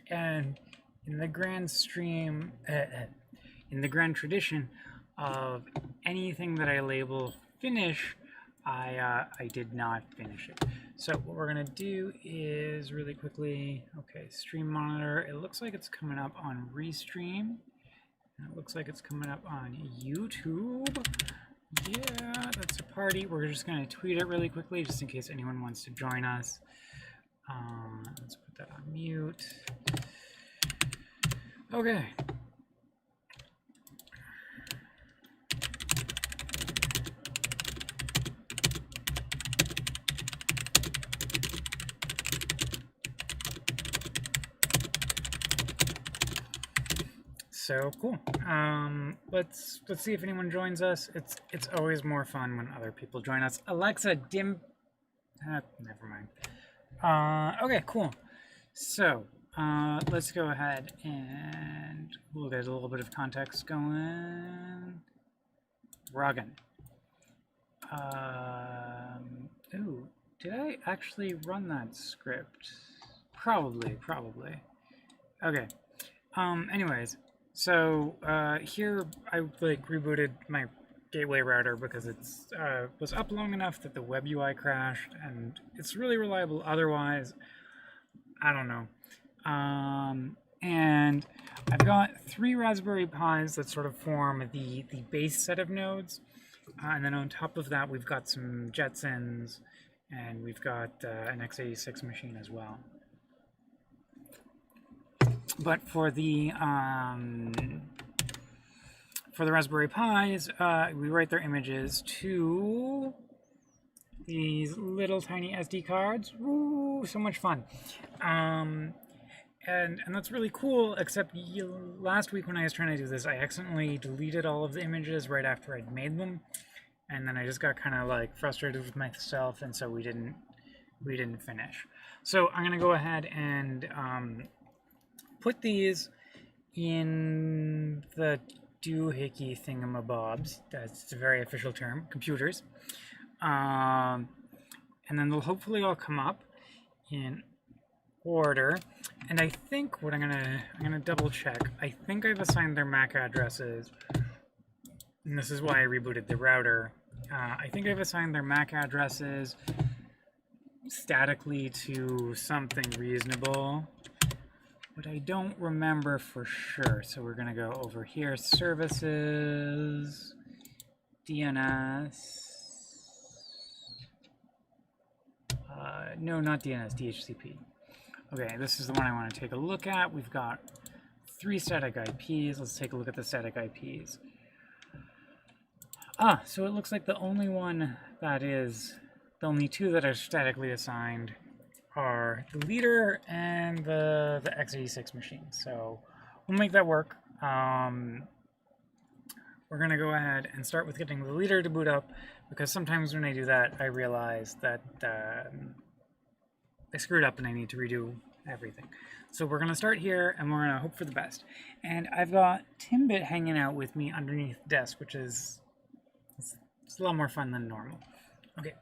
And in the grand stream, in the grand tradition of anything that I label finish, I did not finish it. So what we're gonna do is really quickly, okay, stream monitor. It looks like it's coming up on Restream. And it looks like it's coming up on YouTube. Yeah, that's a party. We're just gonna tweet it really quickly just in case anyone wants to join us. Let's put that on mute. Okay. So cool. Let's see if anyone joins us. It's always more fun when other people join us. Alexa, dim. Never mind. Okay, cool. So let's go ahead and we'll get a little bit of context going. Roggen. Ooh, did I actually run that script? Probably. Okay. Anyways, so here I rebooted my gateway router because it's was up long enough that the web UI crashed, and it's really reliable otherwise. I don't know. And I've got 3 Raspberry Pis that sort of form the base set of nodes, and then on top of that we've got some Jetsons, and we've got an x86 machine as well. But for the Raspberry Pis, we write their images to these little tiny SD cards. Woo, so much fun. And that's really cool, except last week when I was trying to do this, I accidentally deleted all of the images right after I'd made them. And then I just got kind of like frustrated with myself, and so we didn't finish. So I'm gonna go ahead and put these in the doohickey thingamabobs. That's a very official term, computers. And then they'll hopefully all come up in order. And I think what I'm gonna double check. I think I've assigned their MAC addresses, and this is why I rebooted the router. I think I've assigned their MAC addresses statically to something reasonable, but I don't remember for sure. So we're gonna go over here, services, DNS. No, not DNS, DHCP. Okay, this is the one I want to take a look at. We've got 3 static IPs. Let's take a look at the static IPs. So it looks like the only 2 that are statically assigned are the leader and the x86 machine. So we'll make that work. We're going to go ahead and start with getting the leader to boot up, because sometimes when I do that, I realize that I screwed up and I need to redo everything. So we're going to start here, and we're going to hope for the best. And I've got Timbit hanging out with me underneath the desk, which is it's a lot more fun than normal. Okay.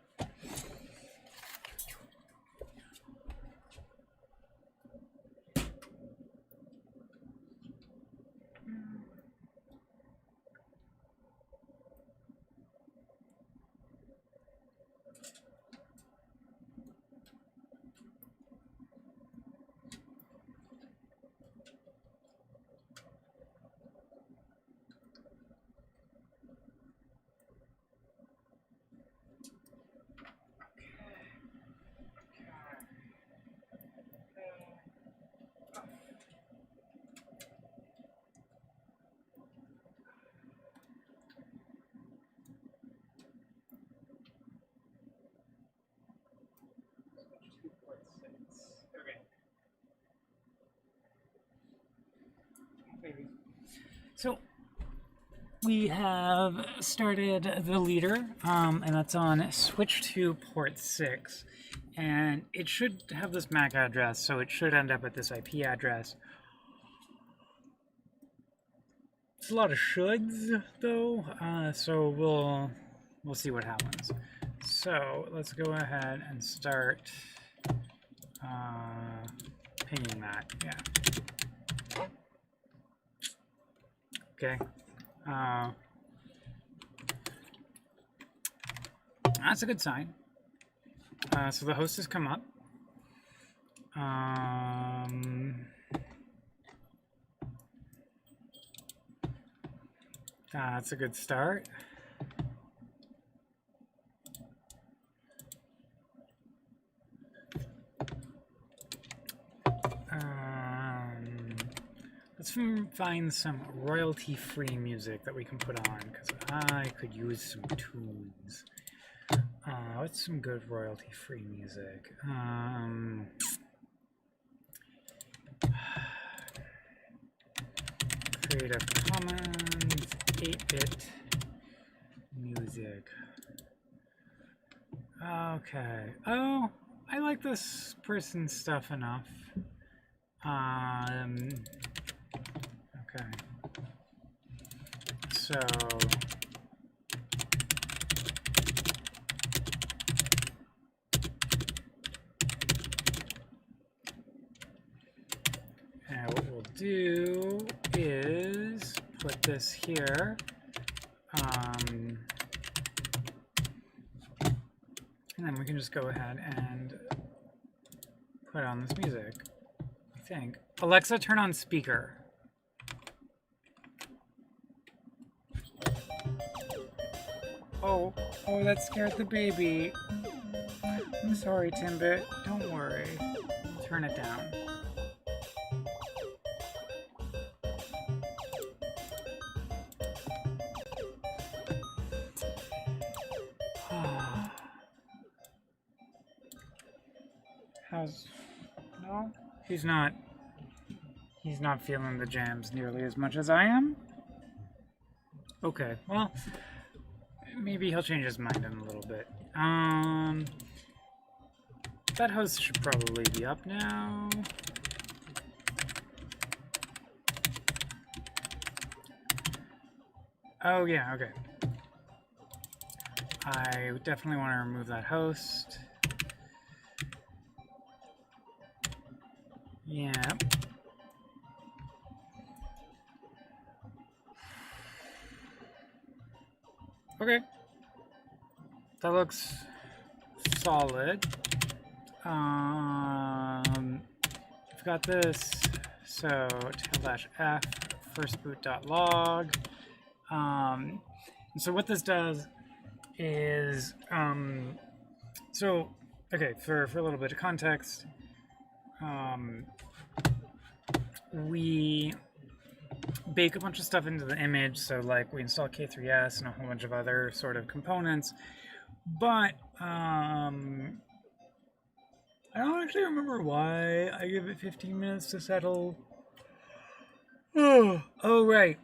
So we have started the leader, and that's on switch to port 6, and it should have this MAC address, so it should end up at this IP address. It's a lot of shoulds though, so we'll see what happens. So let's go ahead and start pinging that, yeah. Okay. That's a good sign. So the host has come up. That's a good start. Let's find some royalty-free music that we can put on, because I could use some tunes. What's some good royalty-free music? Creative Commons, 8-bit music. Okay. Oh, I like this person's stuff enough. Okay. So what we'll do is put this here. And then we can just go ahead and put on this music, I think. Alexa, turn on speaker. Oh, that scared the baby. I'm sorry, Timbit. Don't worry. Turn it down. No? He's not feeling the jams nearly as much as I am? Okay, well, maybe he'll change his mind in a little bit. That host should probably be up now. Oh yeah, okay. I definitely want to remove that host. Yeah. Okay. That looks solid. I've got this. So /f firstboot.log. And so what this does is so okay, for a little bit of context, we bake a bunch of stuff into the image, so like we install K3s and a whole bunch of other sort of components, but I don't actually remember why I give it 15 minutes to settle. Oh right,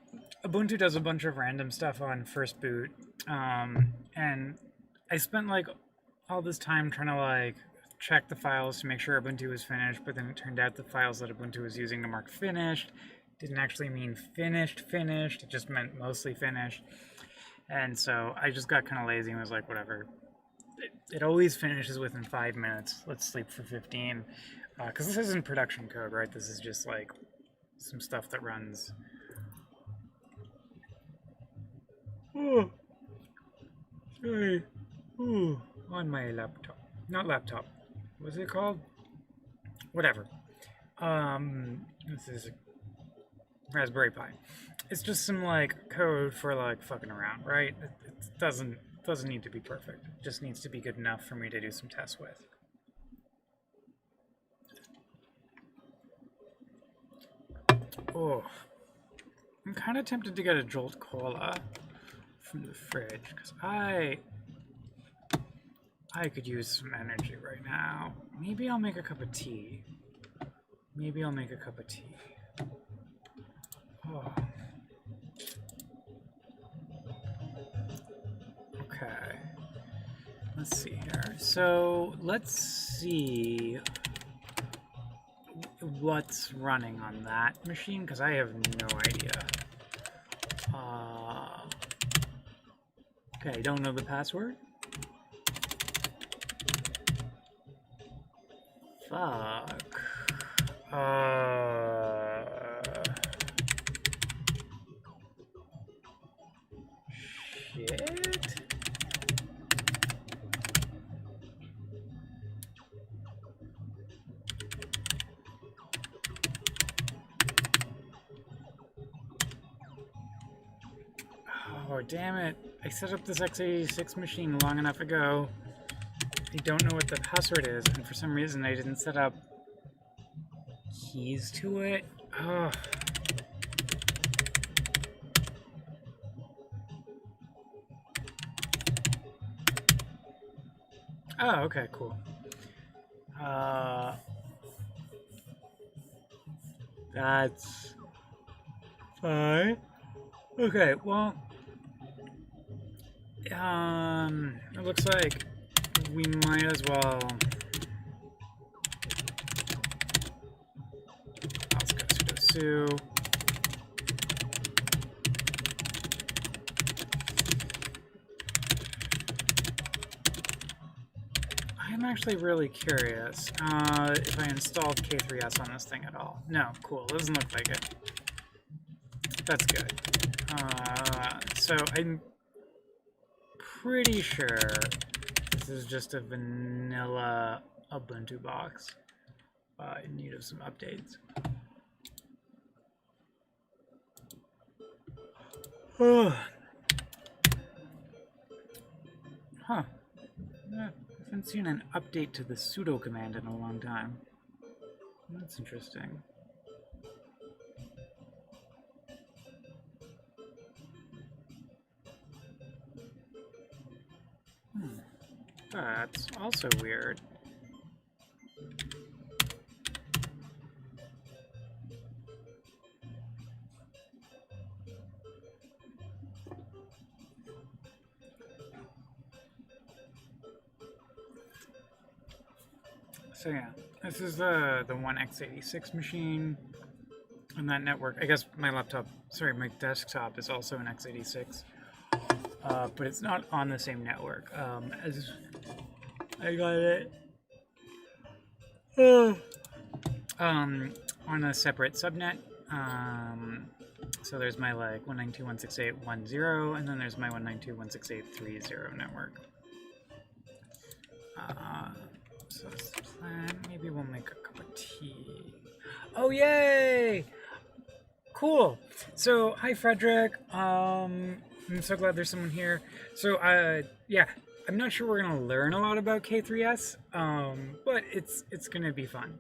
Ubuntu does a bunch of random stuff on first boot, and I spent like all this time trying to like check the files to make sure Ubuntu was finished, but then it turned out the files that Ubuntu was using to mark finished didn't actually mean finished, it just meant mostly finished. And so I just got kind of lazy and was like, whatever. It always finishes within 5 minutes. Let's sleep for 15. Because this isn't production code, right? This is just like some stuff that runs. Oh, sorry. Ooh, on my laptop. Not laptop. What's it called? Whatever. This is a Raspberry Pi. It's just some like code for like fucking around, right? It doesn't need to be perfect. It just needs to be good enough for me to do some tests with. Oh, I'm kind of tempted to get a Jolt Cola from the fridge because I could use some energy right now. Maybe I'll make a cup of tea. Oh. Okay. Let's see here. So let's see what's running on that machine because I have no idea. Okay, don't know the password. Fuck. Shit. Oh, damn it. I set up this x86 machine long enough ago. I don't know what the password is, and for some reason I didn't set up keys to it. Oh. Oh, okay, cool. That's fine. Okay, well, it looks like we might as well. Let's go sudo su. I'm actually really curious if I installed K3s on this thing at all. No, cool. Doesn't look like it. That's good. So I'm pretty sure this is just a vanilla Ubuntu box in need of some updates. Huh. I haven't seen an update to the sudo command in a long time. That's interesting. That's also weird. So yeah, this is the one x86 machine on that network. I guess my desktop is also an x86, but it's not on the same network. As I got it on a separate subnet. So there's my like 192.168.1.0, and then there's my 192.168.3.0 network. So that's the plan. Maybe we'll make a cup of tea. Oh, yay! Cool. So, hi, Frederick. I'm so glad there's someone here. So, yeah, I'm not sure we're gonna learn a lot about K3s, but it's gonna be fun.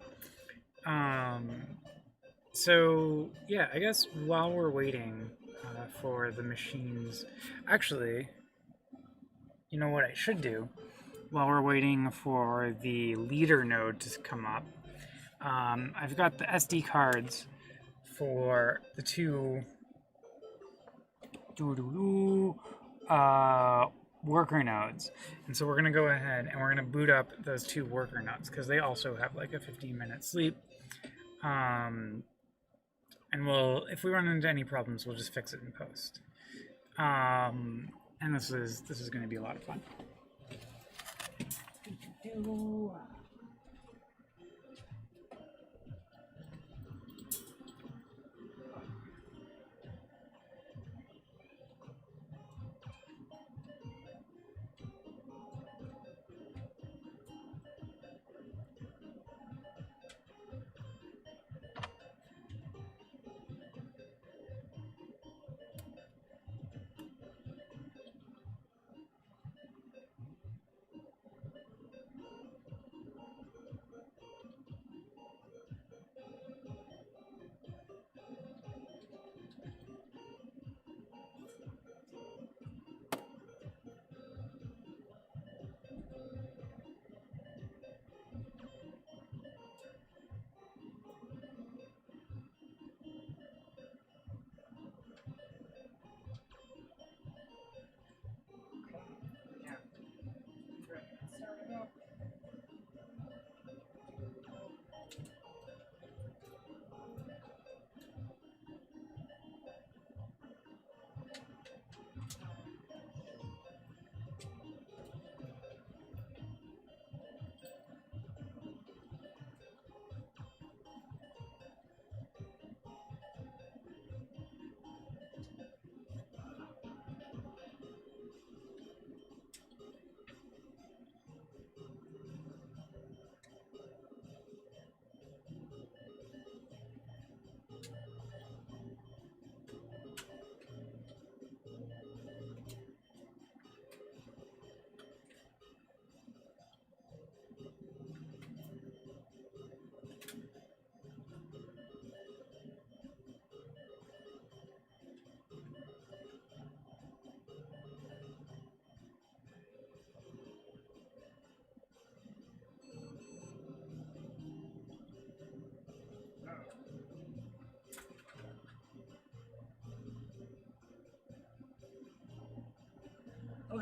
So yeah, I guess while we're waiting for the machines, actually, you know what I should do? While we're waiting for the leader node to come up, I've got the SD cards for the two worker nodes, and so we're gonna go ahead and we're gonna boot up those two worker nodes because they also have like a 15-minute sleep. And if we run into any problems, we'll just fix it in post. And this is going to be a lot of fun.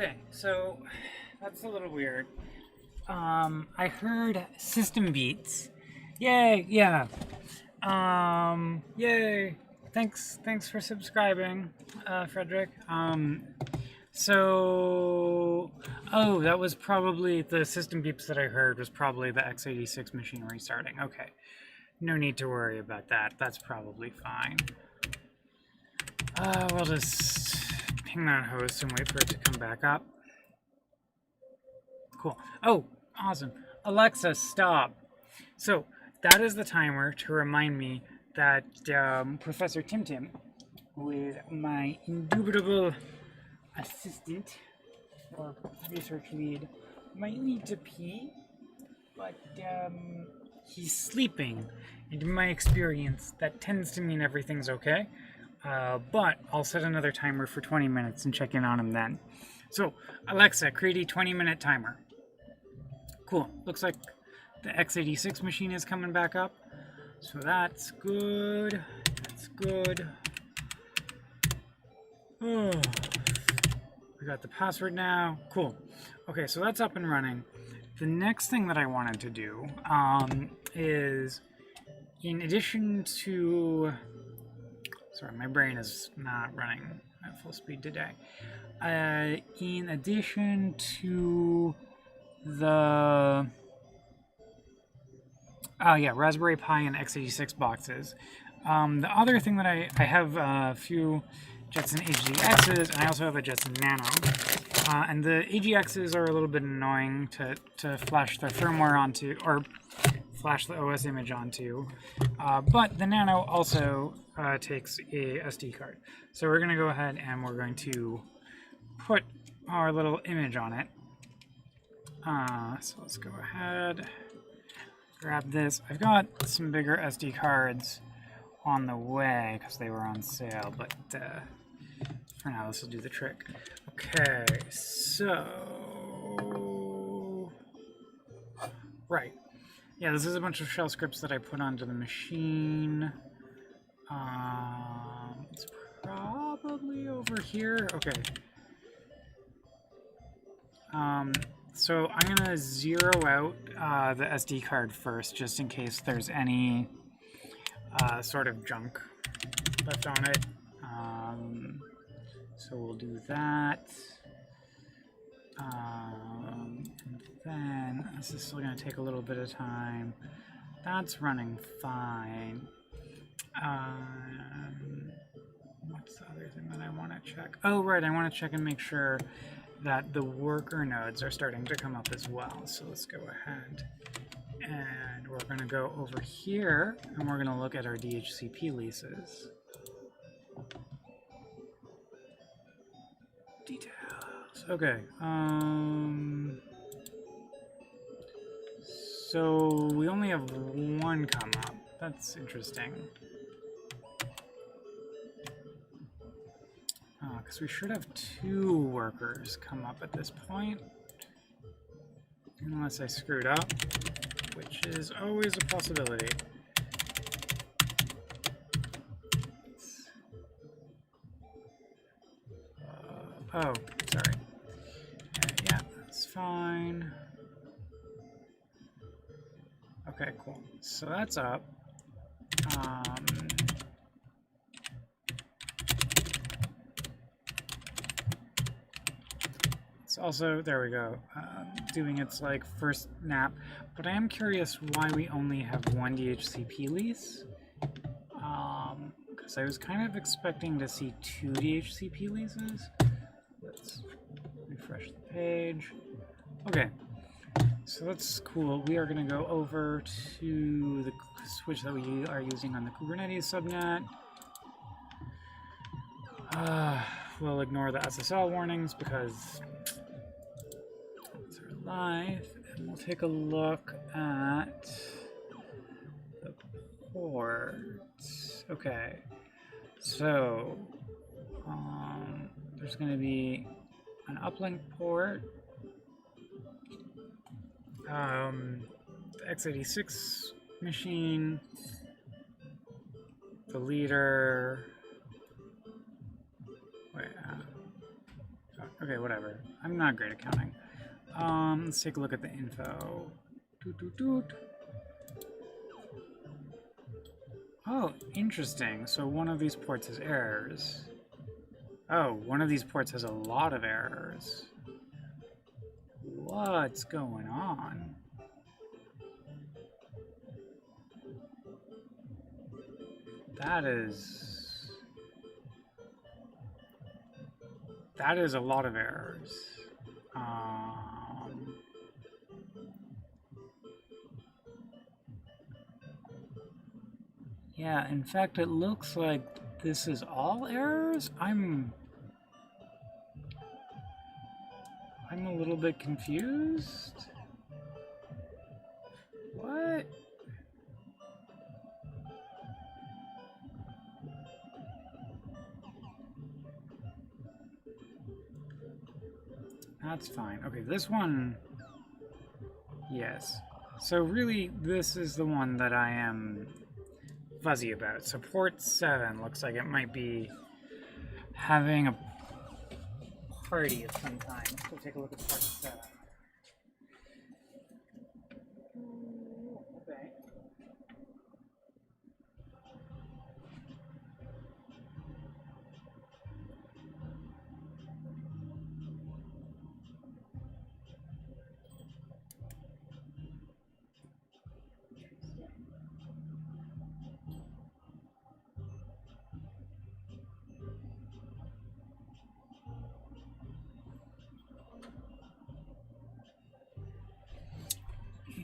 Okay, so that's a little weird. I heard system beats. Yay, yeah. Yay. Thanks for subscribing, Frederick. Oh, that was probably the system beeps that I heard was probably the x86 machine restarting. Okay. No need to worry about that. That's probably fine. We'll just ping that host and wait for it to come back up. Cool. Oh, awesome. Alexa, stop. So, that is the timer to remind me that Professor Tim, who is my indubitable assistant or research lead, might need to pee, but he's sleeping. And in my experience, that tends to mean everything's okay. But I'll set another timer for 20 minutes and check in on him then. So, Alexa, create a 20-minute timer. Cool. Looks like the x86 machine is coming back up. So that's good. That's good. Oh, we got the password now. Cool. Okay, so that's up and running. The next thing that I wanted to do is, in addition to... Sorry, my brain is not running at full speed today. In addition to the... Raspberry Pi and x86 boxes. The other thing that I have a few Jetson XGXs, and I also have a Jetson Nano. And the AGXs are a little bit annoying to flash the firmware onto, or flash the OS image onto. But the Nano also takes a SD card. So we're going to go ahead and we're going to put our little image on it. So let's go ahead, grab this. I've got some bigger SD cards on the way because they were on sale, but for now this will do the trick. Okay, so... Right. Yeah, this is a bunch of shell scripts that I put onto the machine. It's probably over here. Okay. So I'm going to zero out the SD card first, just in case there's any sort of junk left on it. So we'll do that. And then this is still going to take a little bit of time. That's running fine. What's the other thing that I want to check? Oh, right, I want to check and make sure that the worker nodes are starting to come up as well. So let's go ahead and we're going to go over here and we're going to look at our DHCP leases. Details. Okay. So we only have one come up. That's interesting. Because we should have two workers come up at this point. Unless I screwed up, which is always a possibility. Oh, sorry. Yeah, that's fine. Okay, cool. So that's up. It's also, there we go, doing its like first nap. But I am curious why we only have one DHCP lease. Because I was kind of expecting to see two DHCP leases. Let's refresh the page. Okay, so that's cool. We are going to go over to the switch that we are using on the Kubernetes subnet. We'll ignore the SSL warnings because it's our live, and we'll take a look at the ports. Okay, so there's going to be an uplink port, the x86 machine, the leader. Wait, Okay, whatever. I'm not great at counting. Let's take a look at the info. Doot, doot, doot. Oh, interesting. So one of these ports has errors. Oh, one of these ports has a lot of errors. What's going on? That is a lot of errors. Yeah, in fact, it looks like this is all errors. I'm a little bit confused. What? That's fine. Okay, this one... Yes. So really, this is the one that I am fuzzy about. So port 7 looks like it might be having a party of some kind. So take a look at port 7. Okay.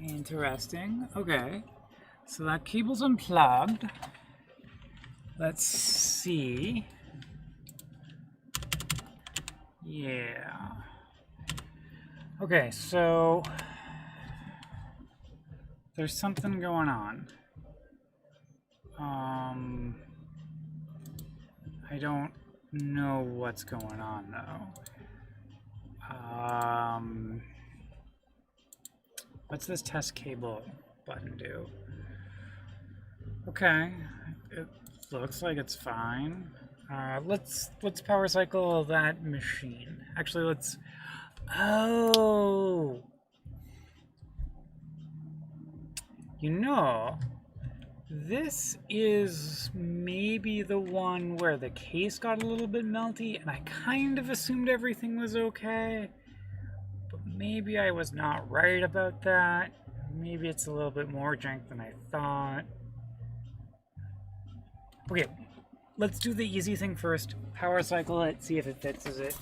Interesting. Okay. So that cable's unplugged. Let's see. Yeah. Okay, so there's something going on. I don't know what's going on though. What's this test cable button do? Okay, it looks like it's fine. Let's power cycle that machine. Actually, let's. Oh, you know, this is maybe the one where the case got a little bit melty, and I kind of assumed everything was okay. But maybe I was not right about that. Maybe it's a little bit more jank than I thought. Okay, let's do the easy thing first. Power cycle it, see if it fixes it.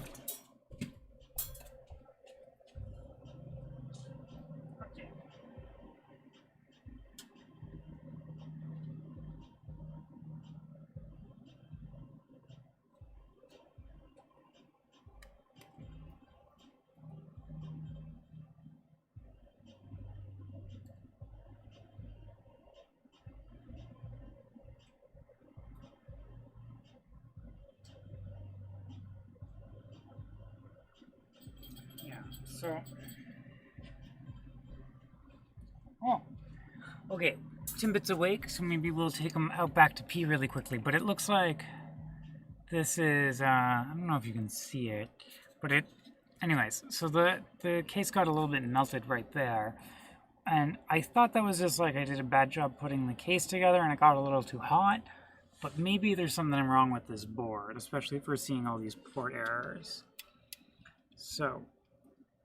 So, oh, okay. Timbit's awake, so maybe we'll take him out back to pee really quickly. But it looks like this is, I don't know if you can see it, but anyways, so the case got a little bit melted right there. And I thought that was just like I did a bad job putting the case together and it got a little too hot. But maybe there's something wrong with this board, especially if we're seeing all these port errors. So,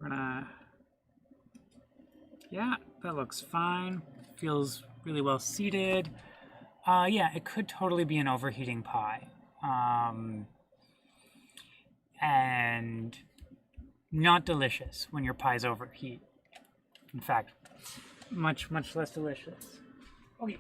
we're gonna, yeah, that looks fine. Feels really well seated. Yeah, it could totally be an overheating pie. And not delicious when your pies overheat. In fact, much, much less delicious. Okay.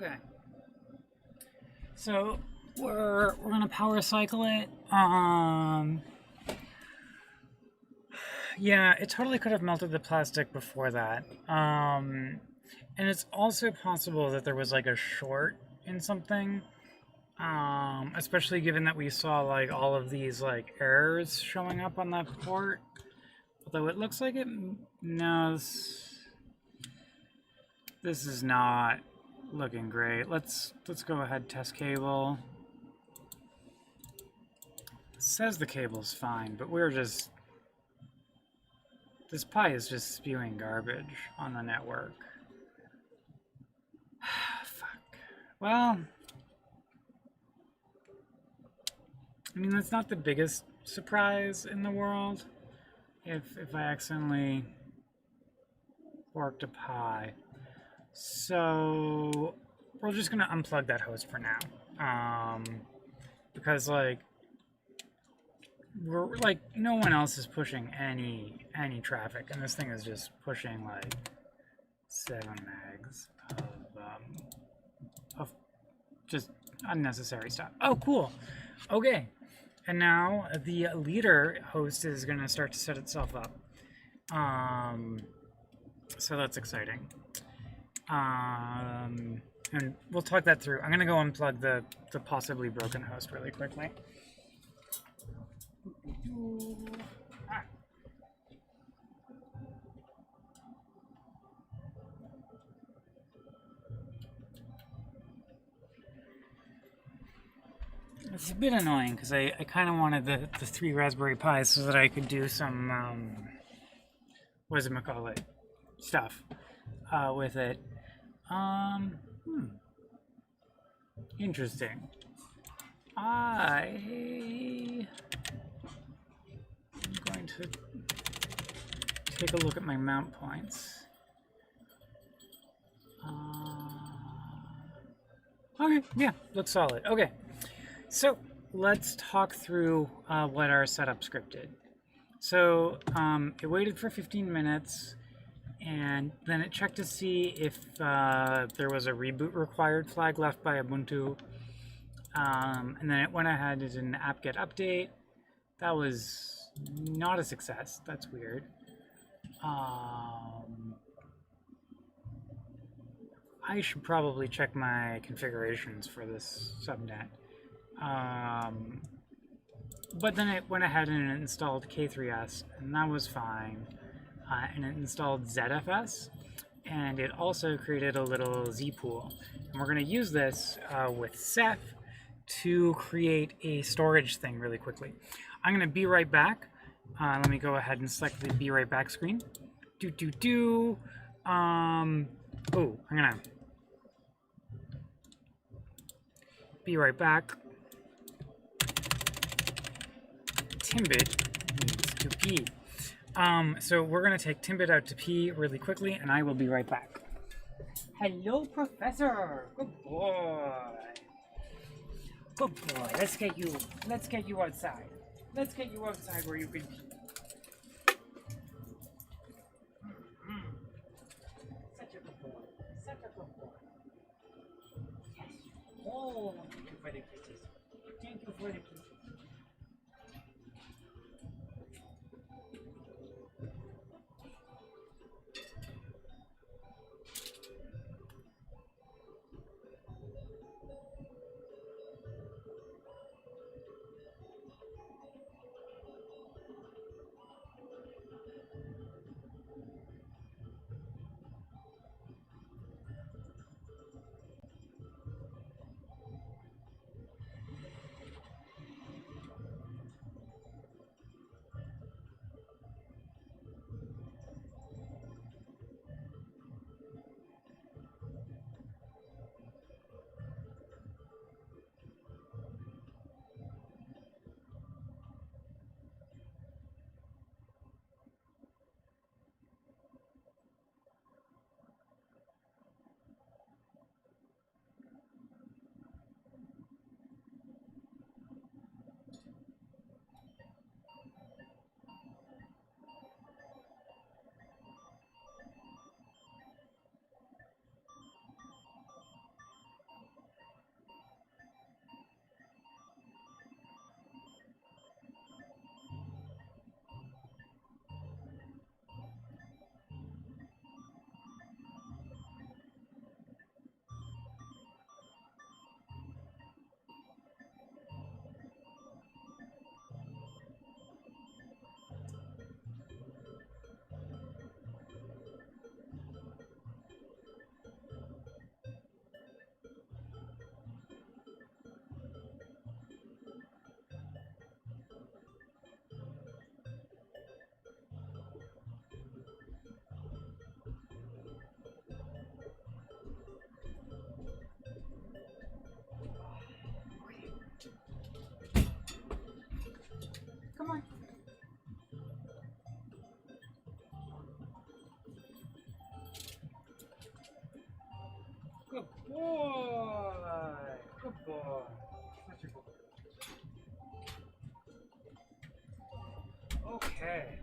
Okay. So we're gonna power cycle it. Yeah, it totally could have melted the plastic before that. And it's also possible that there was like a short in something. Especially given that we saw like all of these like errors showing up on that port. Although it looks like it knows this is not looking great. Let's go ahead, test cable. It says the cable's fine, but this Pi is just spewing garbage on the network. Fuck. Well, I mean, that's not the biggest surprise in the world. If I accidentally forked a Pi. So we're just gonna unplug that host for now. Because like we're like no one else is pushing any traffic, and this thing is just pushing like 7 megs of just unnecessary stuff. Oh, cool. Okay, and now the leader host is gonna start to set itself up. So that's exciting. And we'll talk that through. I'm gonna go unplug the possibly broken host really quickly. Ah. It's a bit annoying because I kind of wanted the 3 Raspberry Pis so that I could do some what does it call it stuff with it. Interesting. I'm going to take a look at my mount points. Okay, yeah, looks solid. Okay, so let's talk through what our setup script did. So it waited for 15 minutes, and then it checked to see if there was a reboot required flag left by Ubuntu. And then it went ahead and did an apt-get update. That was not a success. That's weird. I should probably check my configurations for this subnet. But then it went ahead and it installed K3s, and that was fine. And it installed ZFS, and it also created a little Z pool. And we're going to use this with Ceph to create a storage thing really quickly. I'm going to be right back. Let me go ahead and select the be right back screen. Oh, I'm going to be right back. Timbit needs to pee. So we're going to take Timbit out to pee really quickly, and I will be right back. Hello, Professor. Good boy. Good boy. Let's get you outside. Let's get you outside where you can pee. Such a good boy. Such a good boy. Yes. Oh, thank you for the kisses. Thank you for the kisses.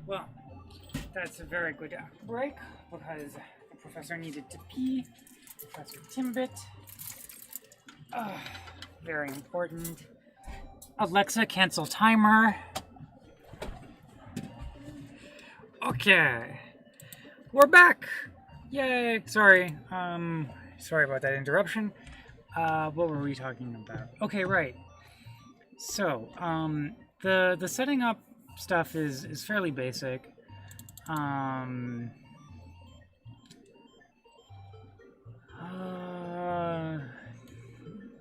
Well, that's a very good break because the professor needed to pee. Professor Timbit. Very important. Alexa, cancel timer. Okay. We're back! Yay! Sorry. Sorry about that interruption. What were we talking about? Okay, right. So, the setting up stuff is fairly basic.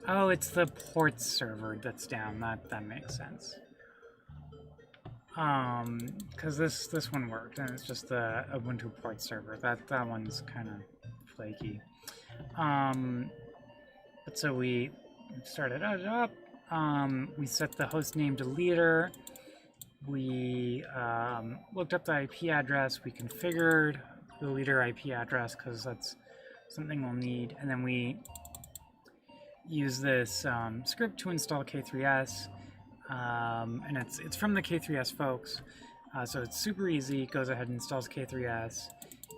Oh, it's the ports server that's down. That makes sense. Because this one worked, and it's just the Ubuntu port server. That one's kind of flaky. But so we started it up. We set the host name to leader. We looked up the IP address. We configured the leader IP address because that's something we'll need. And then we use this script to install K3s. And it's from the K3s folks. So it's super easy. It goes ahead and installs K3s.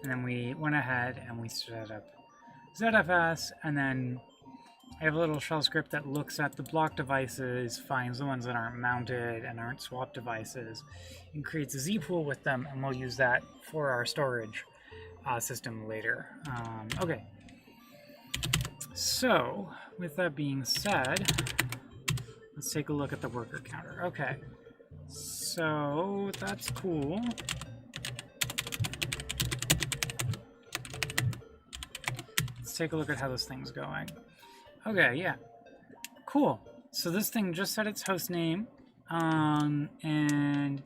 And then we went ahead and we set up ZFS, and then I have a little shell script that looks at the block devices, finds the ones that aren't mounted and aren't swap devices, and creates a Z pool with them, and we'll use that for our storage system later. Okay. So, with that being said, let's take a look at the worker counter. Okay. So, that's cool. Take a look at how this thing's going. Okay, yeah. Cool. So this thing just set its host name, and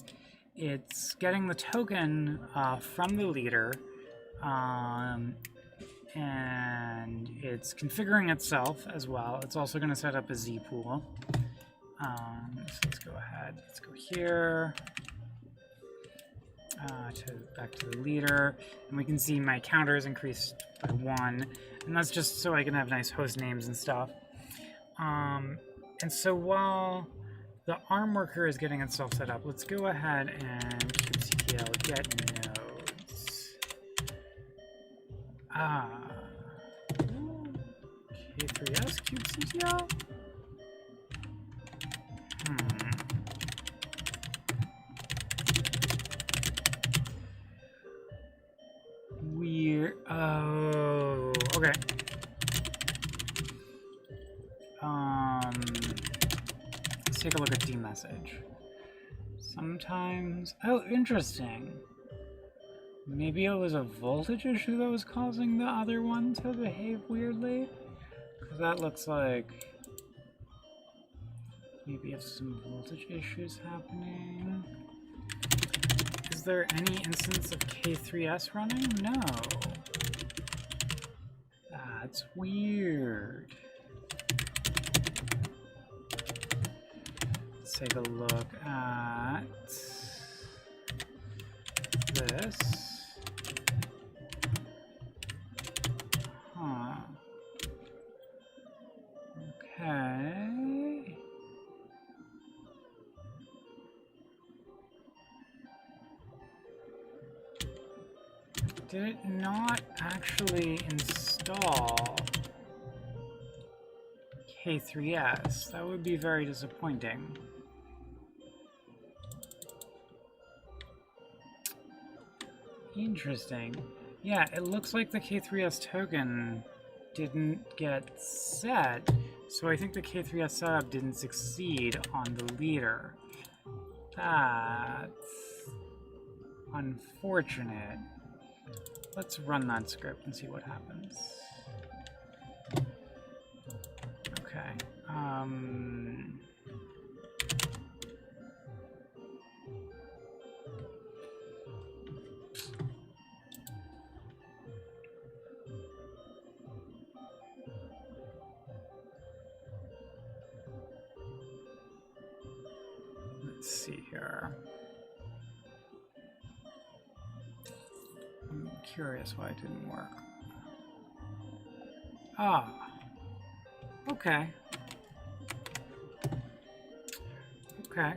it's getting the token from the leader, and it's configuring itself as well. It's also going to set up a Z pool. So let's go ahead. Let's go here. Back to the leader, and we can see my counter is increased by 1, and that's just so I can have nice host names and stuff. And so while the ARM worker is getting itself set up, let's go ahead and kubectl get nodes. K3s kubectl. Weird. Oh, okay. Let's take a look at dmessage. Sometimes. Oh, interesting. Maybe it was a voltage issue that was causing the other one to behave weirdly? Because that looks like maybe it's some voltage issues happening. Is there any instance of K3s running? No. That's weird. Let's take a look at this. Huh. Okay. Did it not actually install K3s? That would be very disappointing. Interesting. Yeah, it looks like the K3s token didn't get set, so I think the K3s setup didn't succeed on the leader. That's unfortunate. Let's run that script and see what happens. Okay. Let's see here. I'm curious why it didn't work. Ah. Okay. Okay.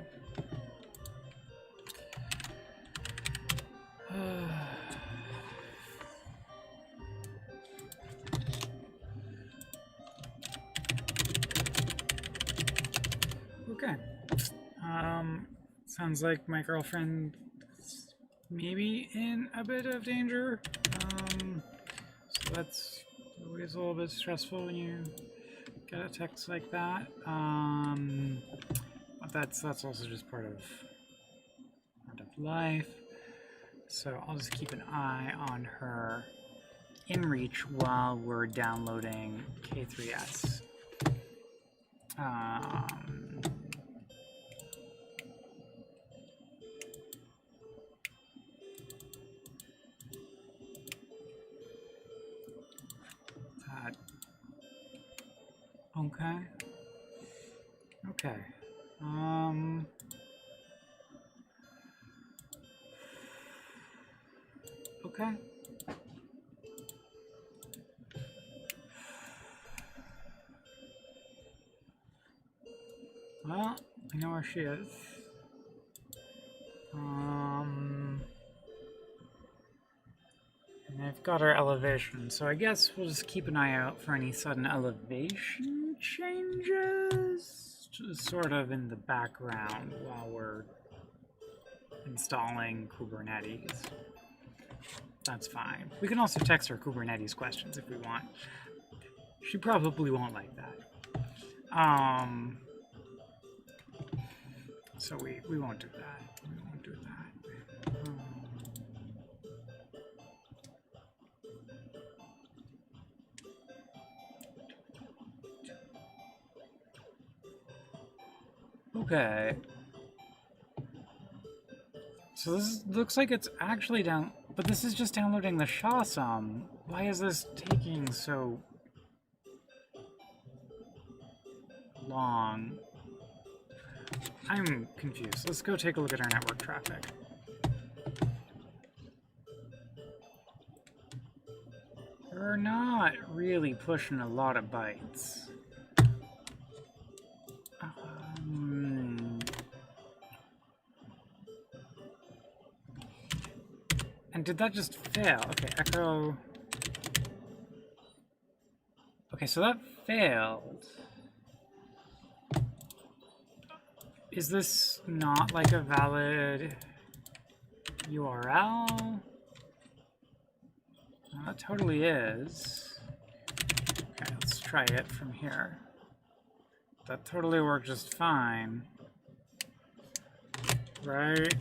Okay. Sounds like my girlfriend is maybe in a bit of danger. So that's always a little bit stressful when you get a text like that. But that's also just part of life. So I'll just keep an eye on her inReach while we're downloading K3s. Okay. Okay. Okay. Well, I know where she is. And I've got our elevation, so I guess we'll just keep an eye out for any sudden elevation changes, just sort of in the background while we're installing Kubernetes. That's fine. We can also text her Kubernetes questions if we want. She probably won't like that. So we won't do that. We won't do that. Okay. So this looks like it's actually down, but this is just downloading the SHA-SUM. Why is this taking so long? I'm confused. Let's go take a look at our network traffic. We're not really pushing a lot of bytes. And did that just fail? Okay, echo. Okay, so that failed. Is this not like a valid URL? No, it totally is. Okay, let's try it from here. That totally worked just fine. Right?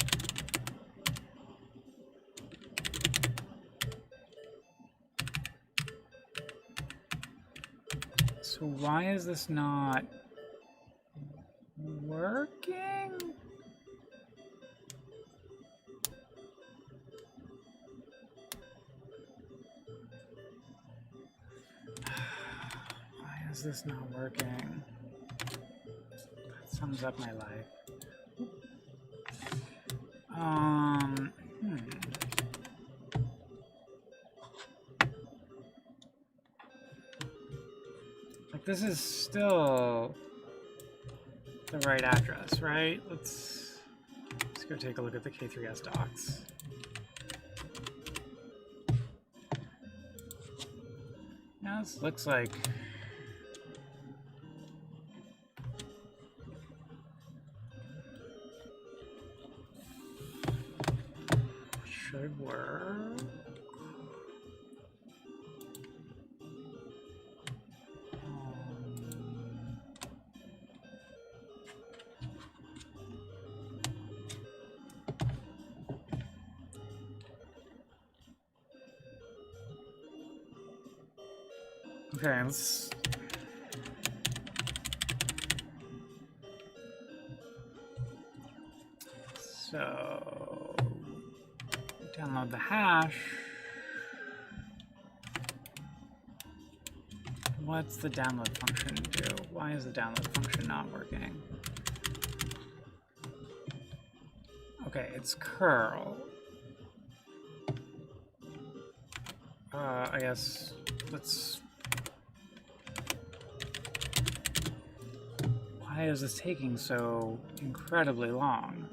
So why is this not working? Why is this not working? That sums up my life. Like, this is still the right address, right? Let's go take a look at the K3s docs. Now this looks like should work. Okay, let's so download the hash. What's the download function do? Why is the download function not working? Okay, it's curl. I guess let's. Why is this taking so incredibly long?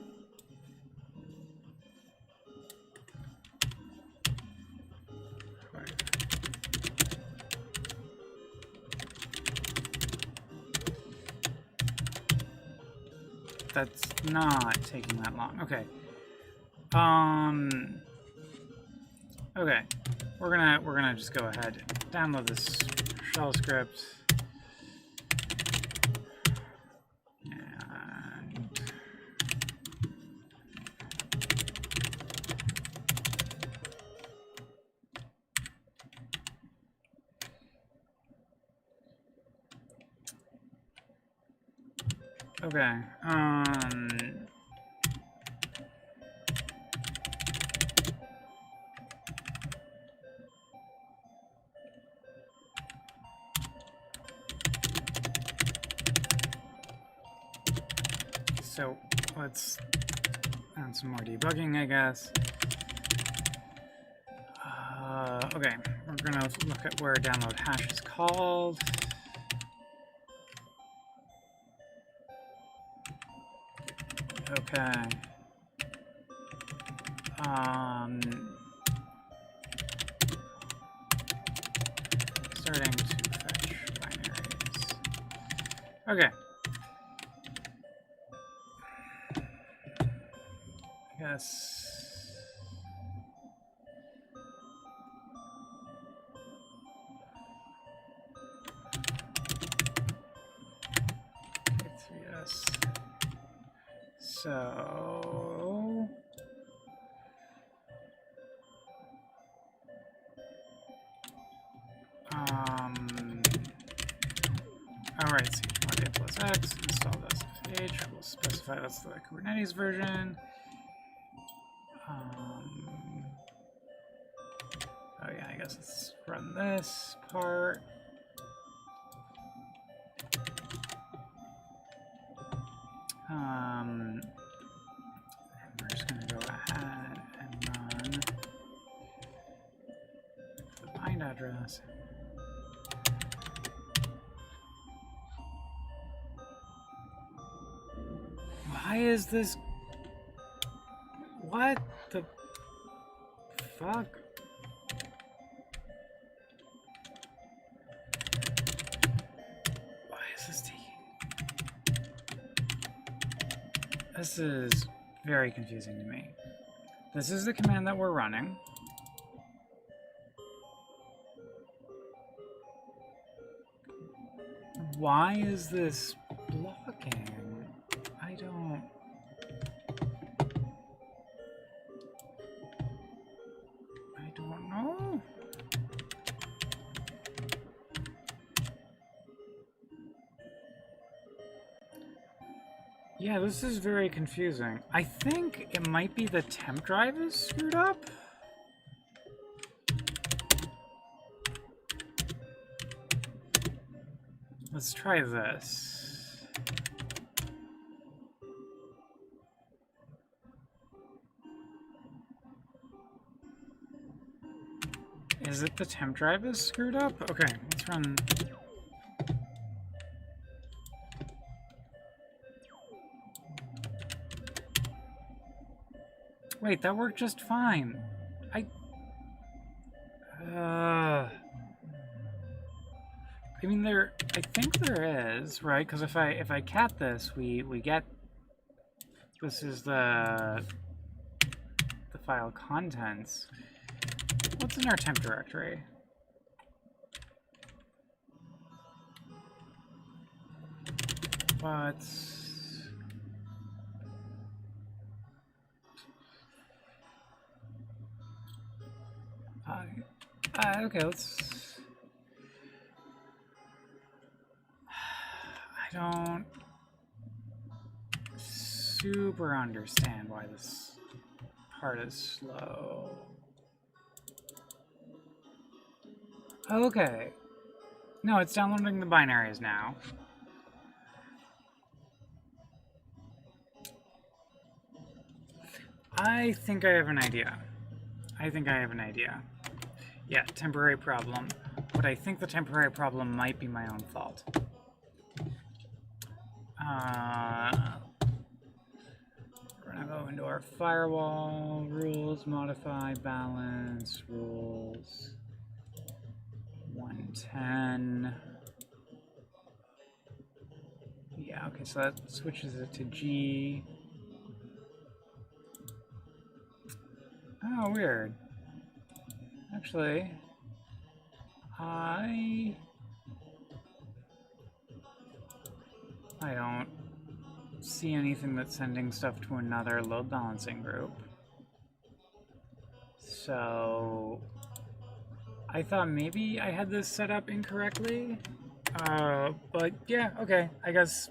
that's not taking that long. Okay. Okay. We're gonna just go ahead, download this shell script. Okay, so let's add some more debugging, I guess. Okay, we're gonna look at where download hash is called. Okay. Starting to fetch binaries. Okay. I guess. K3s. So. Alright, so Monday plus X, install SSH, we'll specify that's the Kubernetes version. Oh yeah, I guess let's run this part. And we're just gonna go ahead and run the bind address. Why is this? What the fuck? Why is this taking? This is very confusing to me. This is the command that we're running. Why is this blocking? I don't know. Yeah, this is very confusing. I think it might be the temp drive is screwed up. Let's try this. Is it the temp drive is screwed up? Okay, let's run. Wait, that worked just fine. I mean, I think there is, right? Because if I cat this, we get. This is the file contents. What's in our temp directory? Okay, let's. I don't super understand why this part is slow. Okay. No, it's downloading the binaries now. I think I have an idea. Yeah, temporary problem. But I think the temporary problem might be my own fault. We're gonna go into our firewall rules, modify, balance, rules. 110. Yeah, Yeah, okay, so that switches it to G. Oh, weird. Actually, I don't see anything that's sending stuff to another load balancing group. So I thought maybe I had this set up incorrectly. But yeah, okay, I guess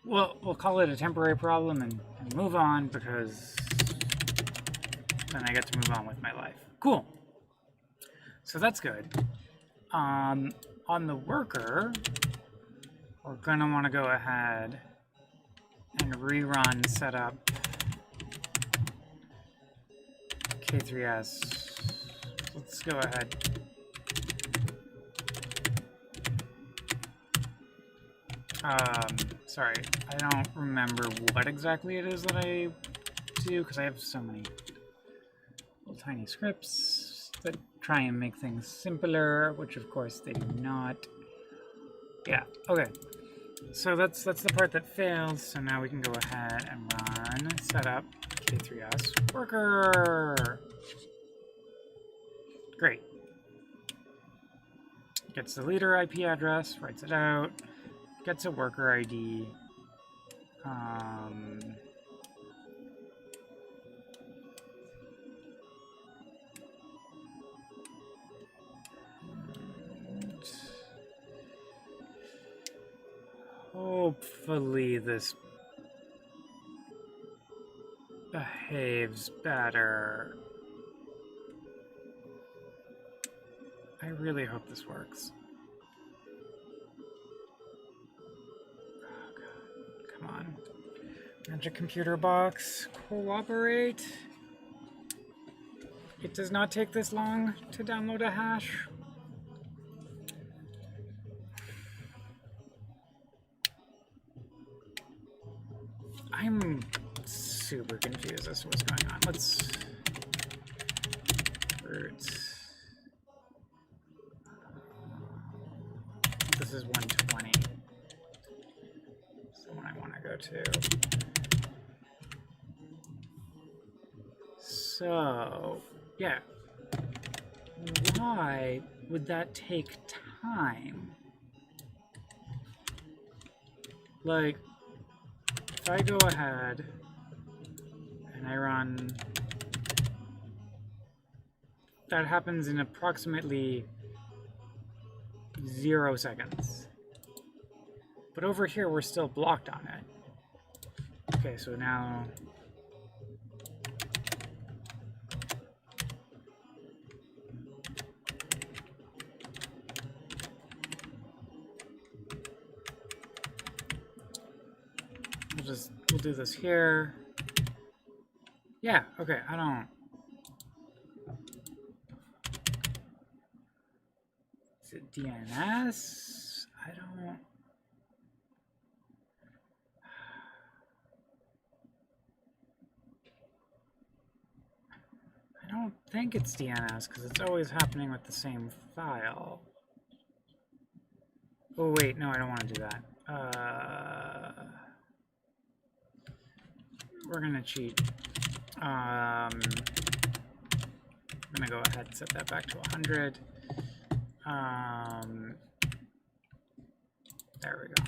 we'll call it a temporary problem and move on, because then I get to move on with my life. Cool. So that's good. On the worker, we're gonna want to go ahead and rerun setup K3s. Let's go ahead. Sorry, I don't remember what exactly it is that I do, because I have so many little tiny scripts that try and make things simpler, which of course they do not. Yeah, okay. So that's the part that fails, so now we can go ahead and run setup K3s worker. Great. Gets the leader IP address, writes it out, gets a worker ID. Hopefully this behaves better. I really hope this works. Oh, God. Come on. Magic computer box, cooperate. It does not take this long to download a hash. I'm super confused as to what's going on. Let's root. This is 120. That's the one I want to go to. So, yeah. Why would that take time? Like, if I go ahead and I run, that happens in approximately 0 seconds. But over here, we're still blocked on it. Okay, so now we'll do this here. Yeah, okay, I don't. Is it DNS? I don't think it's DNS, because it's always happening with the same file. Oh wait, no, I don't want to do that. We're gonna cheat. I'm gonna go ahead and set that back to 100. There we go.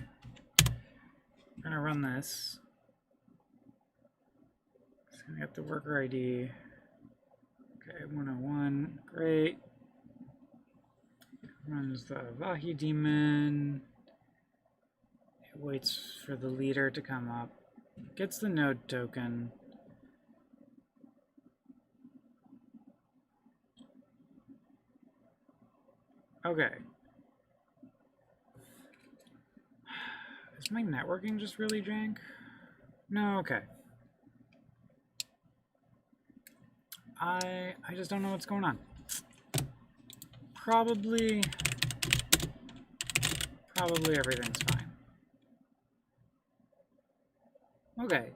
I'm gonna run this. It's gonna get the worker ID. Okay, 101, great. Runs the Vahi daemon. It waits for the leader to come up. Gets the node token. Okay. Is my networking just really jank? No, okay. I just don't know what's going on. Probably everything's fine. Okay.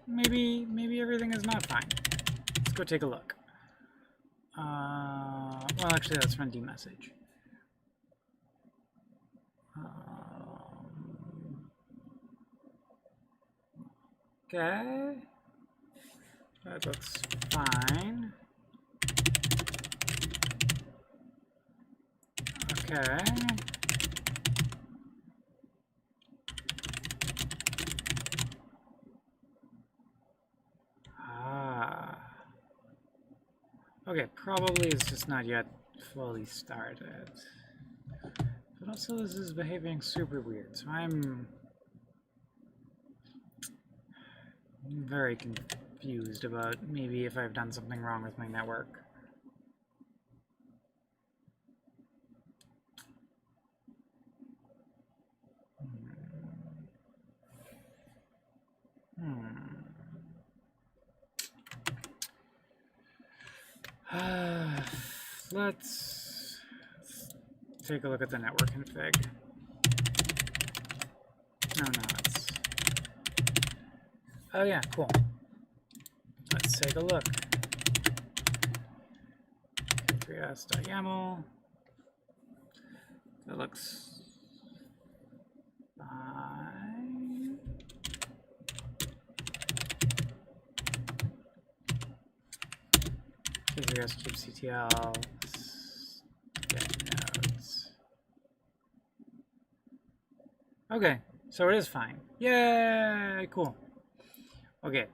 Maybe everything is not fine. Let's go take a look. Well, actually, that's from dmessage. Okay. That looks fine. Okay. Ah. Okay, probably it's just not yet fully started. But also this is behaving super weird, so I'm very confused about maybe if I've done something wrong with my network. Let's take a look at the network config. No, it's... Oh yeah, cool. Let's take a look. K3s.yaml. That looks fine. K3s kubectl. Get nodes. Okay, so it is fine. Yay! Cool. Okay,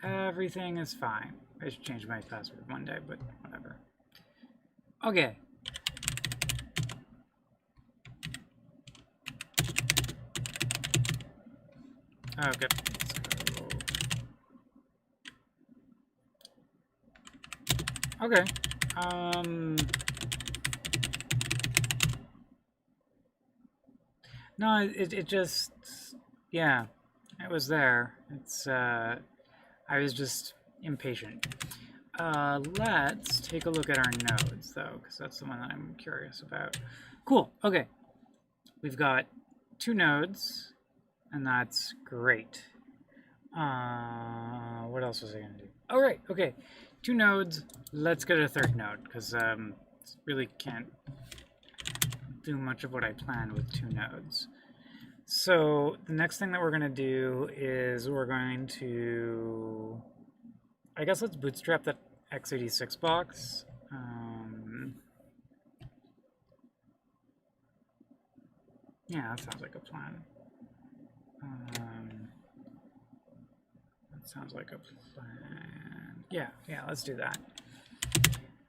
everything is fine. I should change my password one day, but whatever. Okay. Oh, good. Let's go. Okay. No, it just, yeah, it was there. It's, I was just impatient. Let's take a look at our nodes, though, because that's the one that I'm curious about. Cool, okay. We've got 2 nodes, and that's great. What else was I going to do? Oh, right, okay. 2 nodes, let's get a 3rd node, because really can't do much of what I planned with 2 nodes. So the next thing that we're going to do is we're going to, I guess let's bootstrap that x86 box. Yeah, that sounds like a plan. That sounds like a plan. Yeah, let's do that.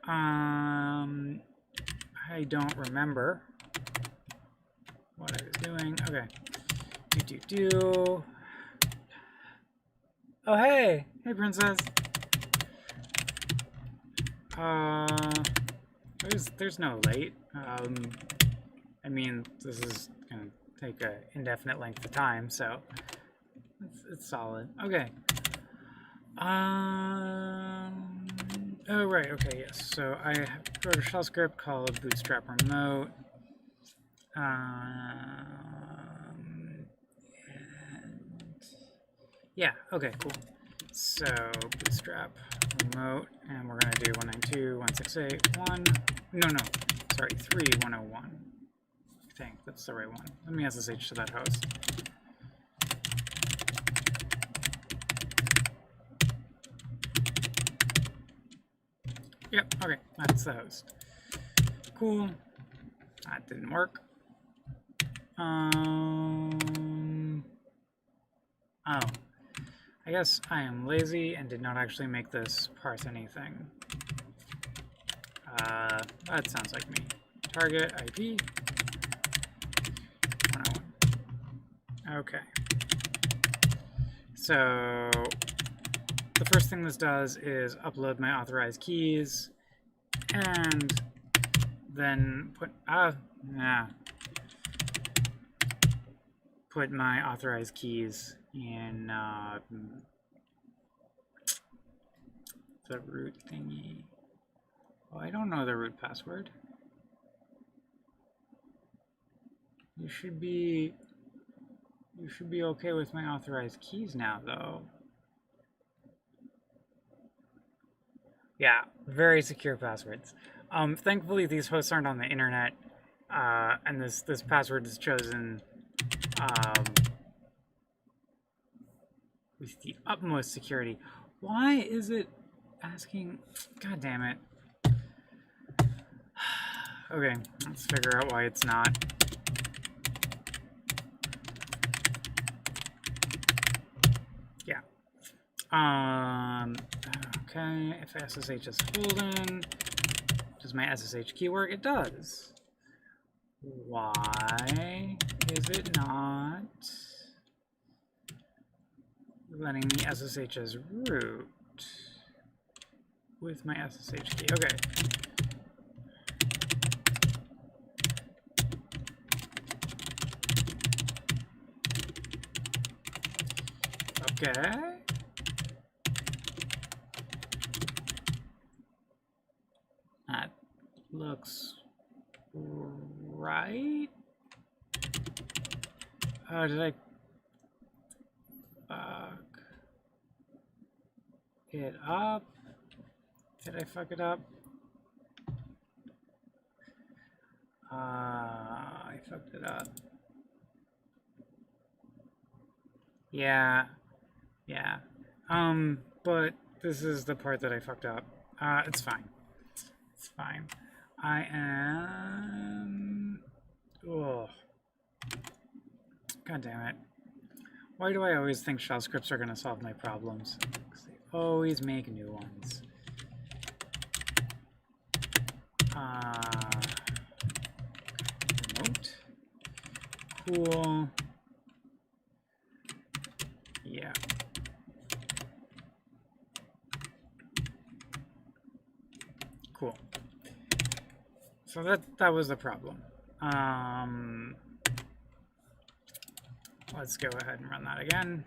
I don't remember what I was doing. Okay. Oh, hey! Hey, princess! There's no late. I mean, this is gonna take an indefinite length of time, so it's solid. Okay. Oh, right, okay, yes. So I wrote a shell script called bootstrap remote. And yeah, okay, cool. So bootstrap remote, and we're gonna do 192.168.1. No, sorry, 3.101. I think that's the right one. Let me SSH to that host. Yep, okay, that's the host. Cool. That didn't work. Oh, I guess I am lazy and did not actually make this parse anything. That sounds like me. Target IP 101. Okay. So the first thing this does is upload my authorized keys and then put my authorized keys in the root thingy. Oh, I don't know the root password. You should be okay with my authorized keys now, though. Yeah, very secure passwords. Thankfully, these hosts aren't on the internet, and this password is chosen with the utmost security. Why is it asking? God damn it. Okay, let's figure out why it's not. Yeah. Okay, if SSH is holding, does my SSH key work? It does. Why is it not letting me SSH as root with my SSH key? Okay. Okay. That looks right. Oh, did I fuck it up? Did I fuck it up? I fucked it up. Yeah. Yeah. But this is the part that I fucked up. It's fine. It's fine. I am... Oh. God damn it. Why do I always think shell scripts are going to solve my problems? Because they always make new ones. Remote. Cool. Yeah. Cool. So that was the problem. Let's go ahead and run that again.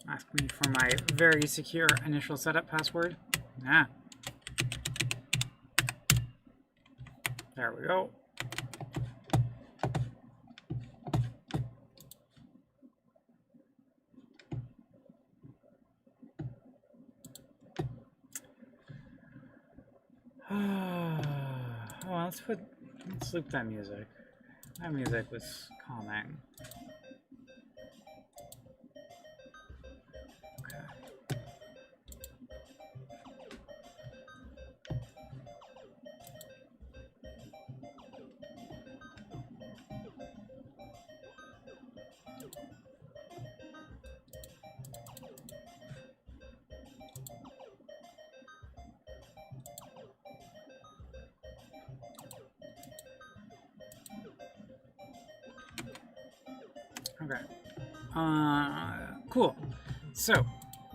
Ask me for my very secure initial setup password. Nah. There we go. Well, let's loop that music. That music was calming. Okay. Okay. Cool. So,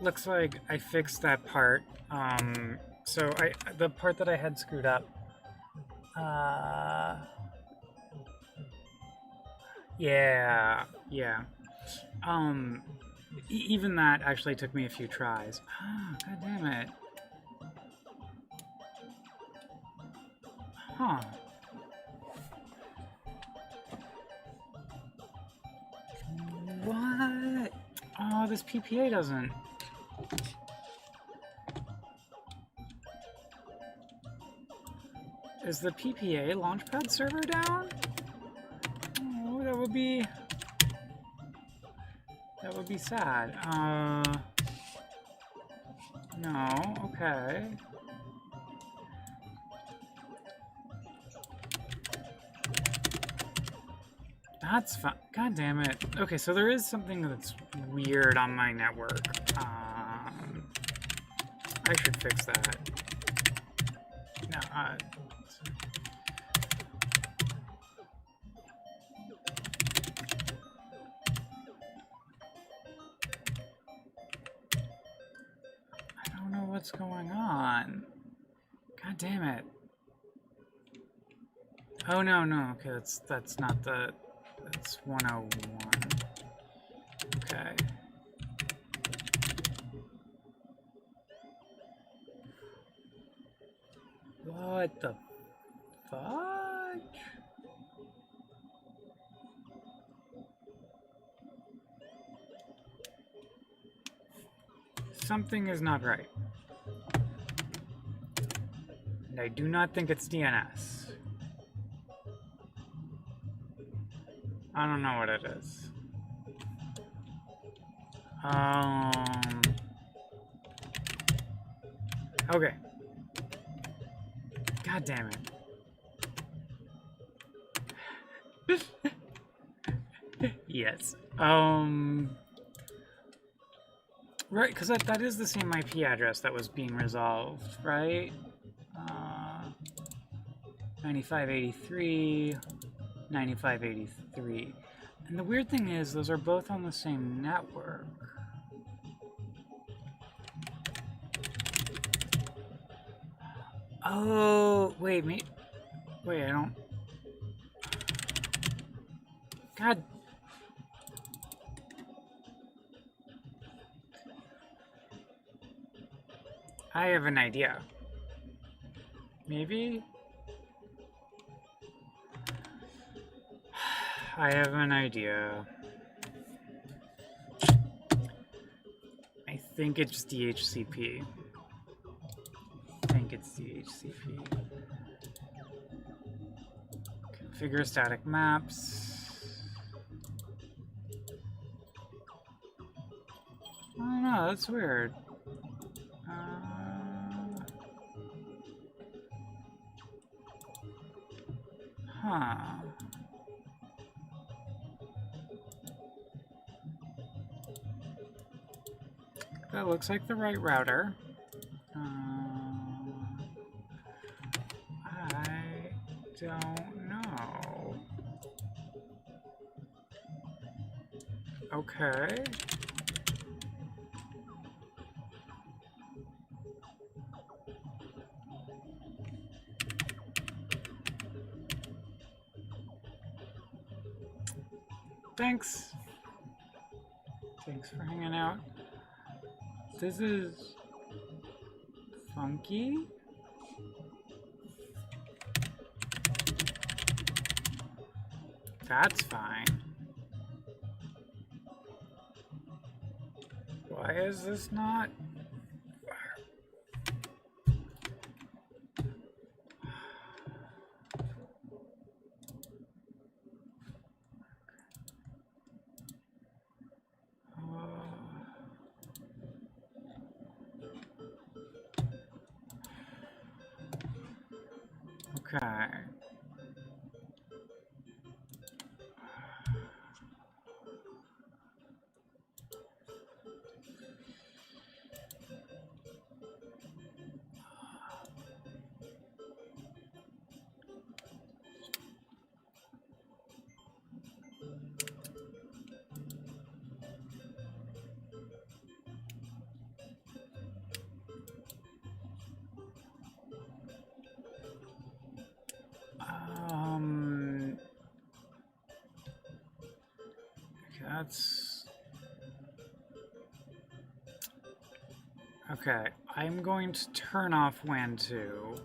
looks like I fixed that part. So the part that I had screwed up. Yeah. Even that actually took me a few tries. God damn it. Huh. What? Oh, this PPA doesn't. Is the PPA Launchpad server down? Oh, that would be sad. No, okay. That's fine. God damn it. Okay, so there is something that's weird on my network. I should fix that. No, I don't know what's going on. God damn it. Oh, no. Okay, that's not the... That's 101. Okay. What the fudge? Something is not right. And I do not think it's DNS. I don't know what it is. Okay. God damn it. Yes. Right, because that is the same IP address that was being resolved, right? 9583, 9583. And the weird thing is, those are both on the same network. Oh, wait, wait, I don't... God. I have an idea. Maybe? I have an idea. I think it's DHCP. I think it's DHCP. Configure static maps. I don't know, that's weird. Huh. That looks like the right router. I don't know. Okay. Thanks. Thanks for hanging out. This is funky. That's fine. Why is this not? Okay. That's... Okay, I'm going to turn off WAN 2.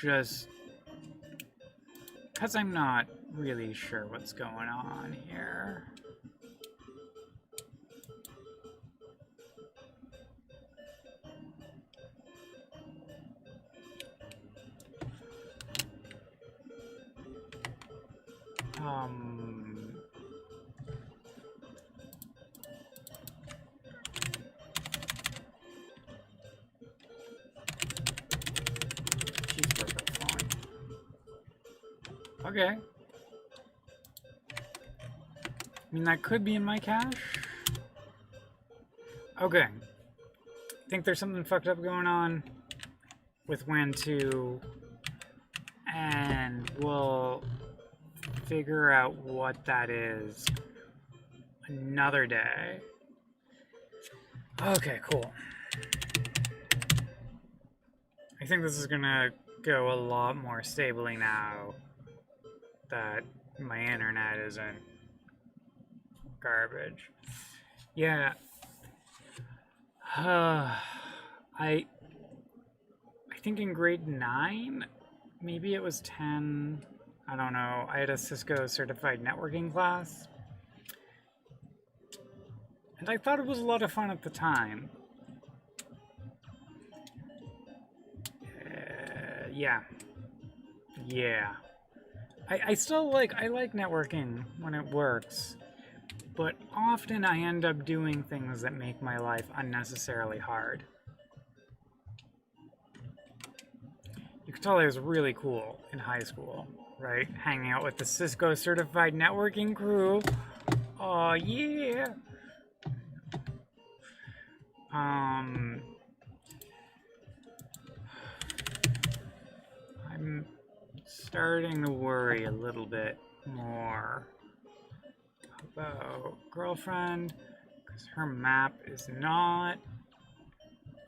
Just... because I'm not really sure what's going on here. Cheeseburger phone. Okay. I mean, that could be in my cache. Okay. I think there's something fucked up going on with WAN 2, and we'll figure out what that is another day. Okay, cool. I think this is gonna go a lot more stably now that my internet isn't garbage. Yeah. I think in grade 9, maybe it was 10, I don't know, I had a Cisco certified networking class. And I thought it was a lot of fun at the time. Yeah. I still like networking when it works. but often I end up doing things that make my life unnecessarily hard. You could tell I was really cool in high school, right? Hanging out with the Cisco certified networking crew. Oh yeah. I'm starting to worry a little bit more about girlfriend, because her map is not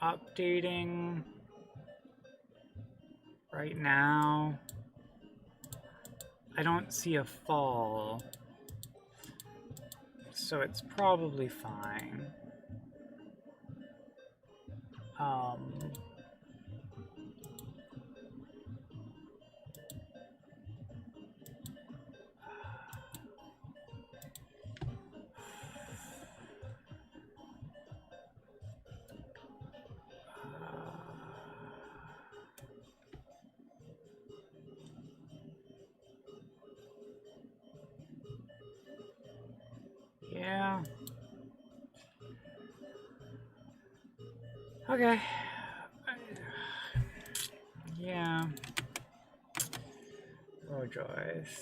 updating right now. I don't see a fall, so it's probably fine. Yeah. Okay. Yeah. Oh, joys.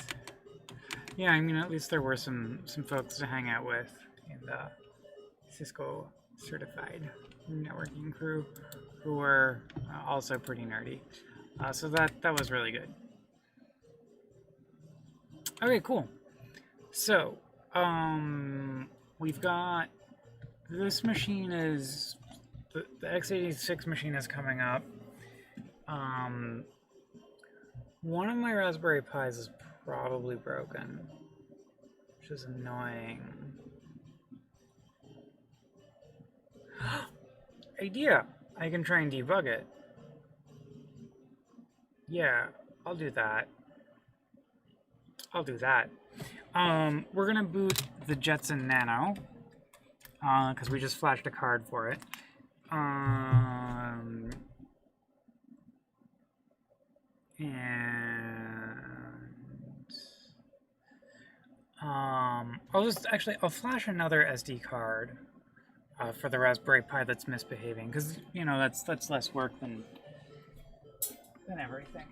Yeah, I mean, at least there were some folks to hang out with in the Cisco certified networking crew who were also pretty nerdy. So that was really good. Okay, cool. So, we've got this machine is the x86 machine is coming up. One of my Raspberry Pis is probably broken, which is annoying. Idea! I can try and debug it. Yeah, I'll do that. We're gonna boot the Jetson Nano, because we just flashed a card for it. I'll flash another SD card for the Raspberry Pi that's misbehaving, because you know that's less work than everything.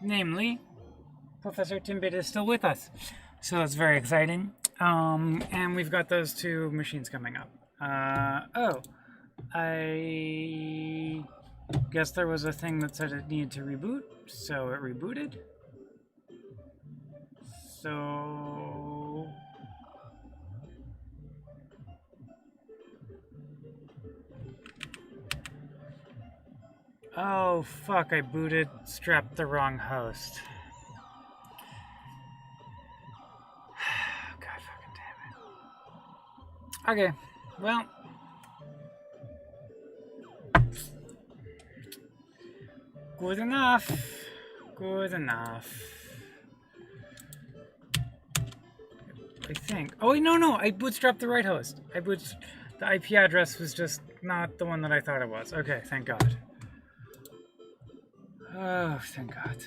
Namely, Professor Timbit is still with us. So that's very exciting. And we've got those two machines coming up. Oh, I guess there was a thing that said it needed to reboot, so it rebooted. So... oh, fuck, I strapped the wrong host. God fucking damn it. Okay, well... good enough. Good enough. I think. Oh, wait, no, I bootstrapped the right host. The IP address was just not the one that I thought it was. Okay, thank God. Oh, thank God.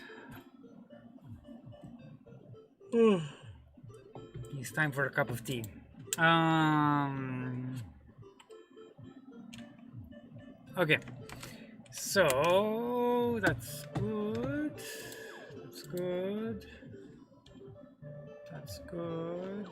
It's time for a cup of tea. Okay. So, that's good. That's good. That's good.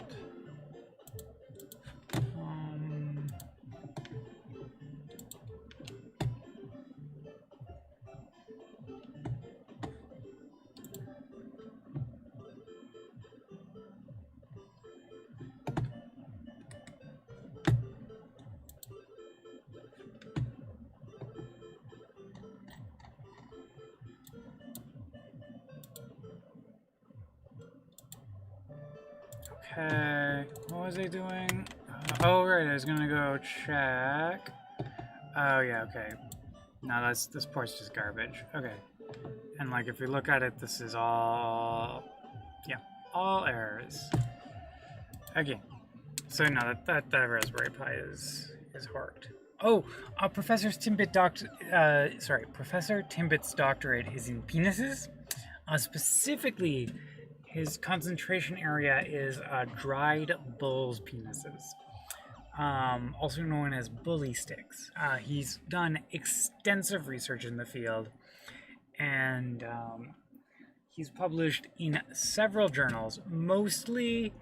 Okay, what was I doing? Oh, right, I was gonna go check. Oh, yeah, okay. No, this port's just garbage. Okay. And, like, if we look at it, this is all... yeah, all errors. Okay. So, no, that Raspberry Pi is horked. Oh, Professor Timbit's doctorate is in penises. Specifically, his concentration area is dried bull's penises, also known as bully sticks. He's done extensive research in the field, and he's published in several journals. Mostly,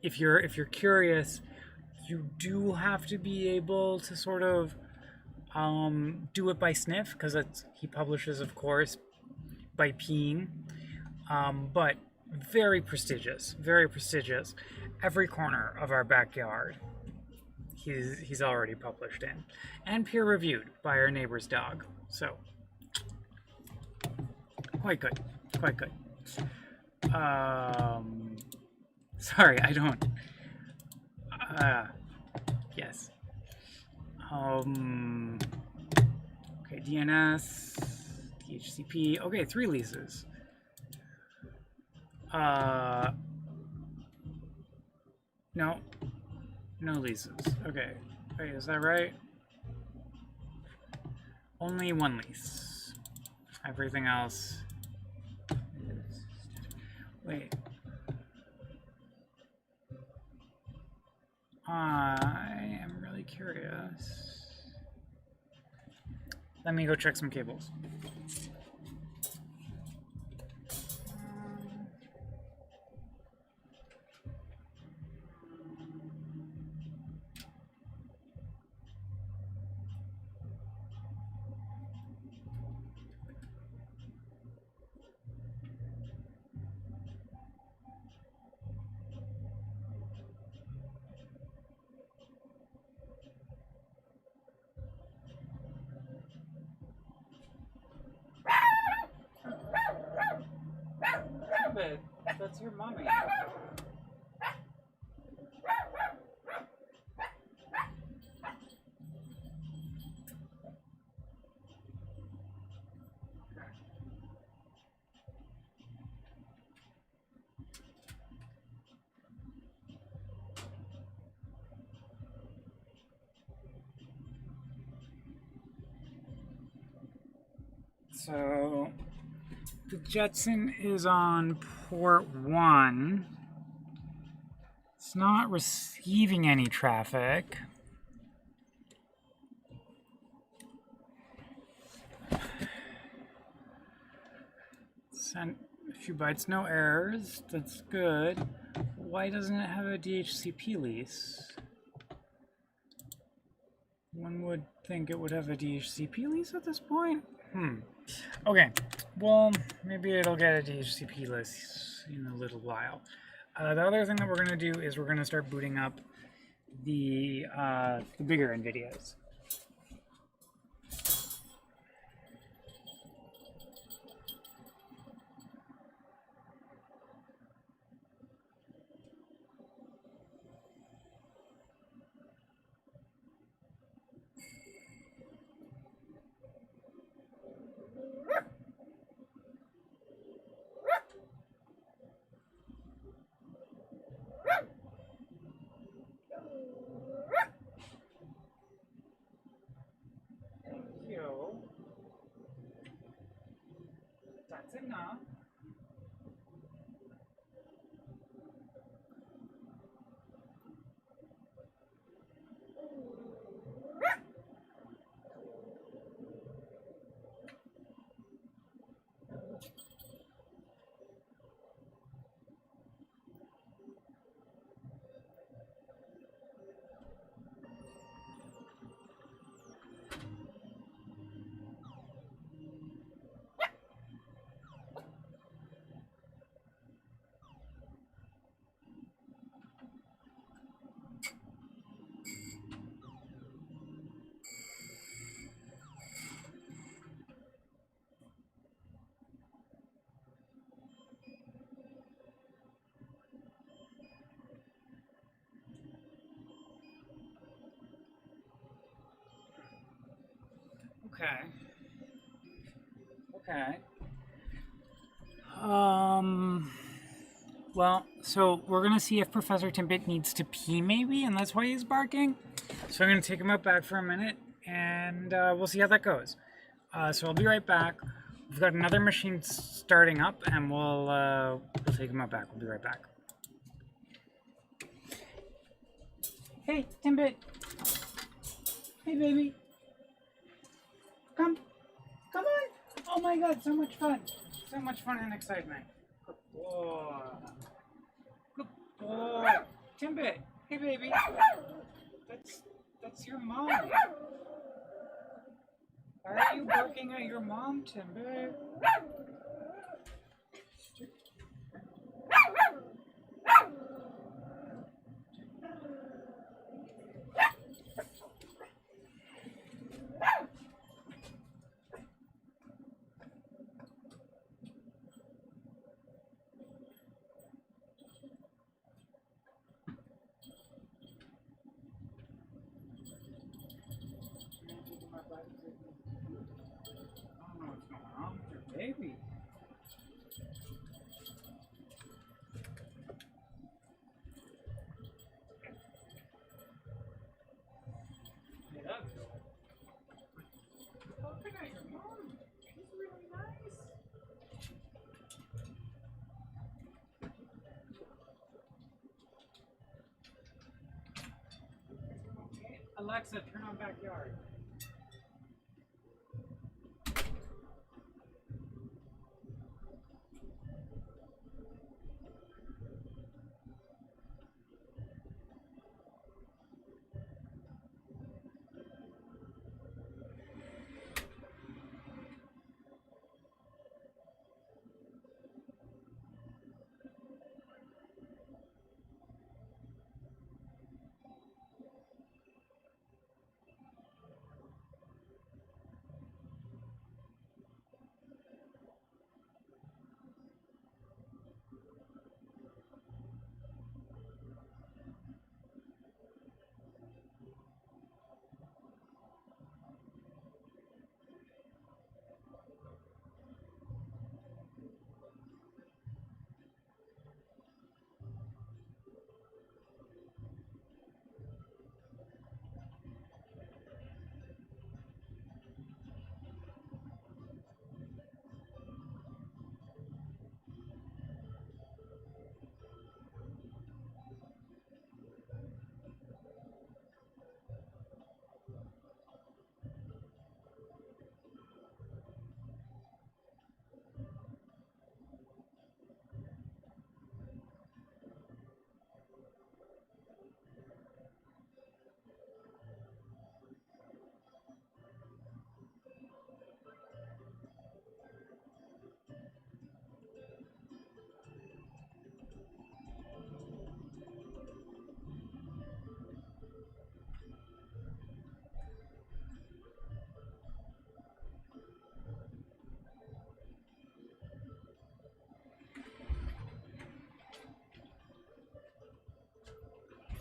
if you're curious, you do have to be able to sort of do it by sniff, because he publishes, of course, by peeing. But very prestigious, very prestigious. Every corner of our backyard, he's already published in, and peer-reviewed by our neighbor's dog. So, quite good, quite good. Sorry, I don't. Yes. Okay, DNS, DHCP. Okay, 3 leases. No leases. Okay. Wait, is that right? Only 1 lease. Everything else is... wait. I am really curious. Let me go check some cables. That's your mommy. So the Jetson is on port 1. It's not receiving any traffic. Sent a few bytes, no errors. That's good. Why doesn't it have a DHCP lease? One would think it would have a DHCP lease at this point. Okay, well, maybe it'll get a DHCP lease in a little while. The other thing that we're going to do is we're going to start booting up the bigger NVIDIAs. That's enough. Okay. Okay. Well, so we're gonna see if Professor Timbit needs to pee maybe, and that's why he's barking. So I'm gonna take him out back for a minute, and we'll see how that goes. So I'll be right back. We've got another machine starting up, and we'll take him out back. We'll be right back. Hey, Timbit. Hey, baby. Come on. Oh my God, so much fun. So much fun and excitement. Good boy. Good boy. Timbit. Hey, baby. That's your mom. Why are you barking at your mom, Timbit? I don't know what's going on with your baby. Get up. Barking at your mom. She's really nice. Okay. Alexa, turn on backyard.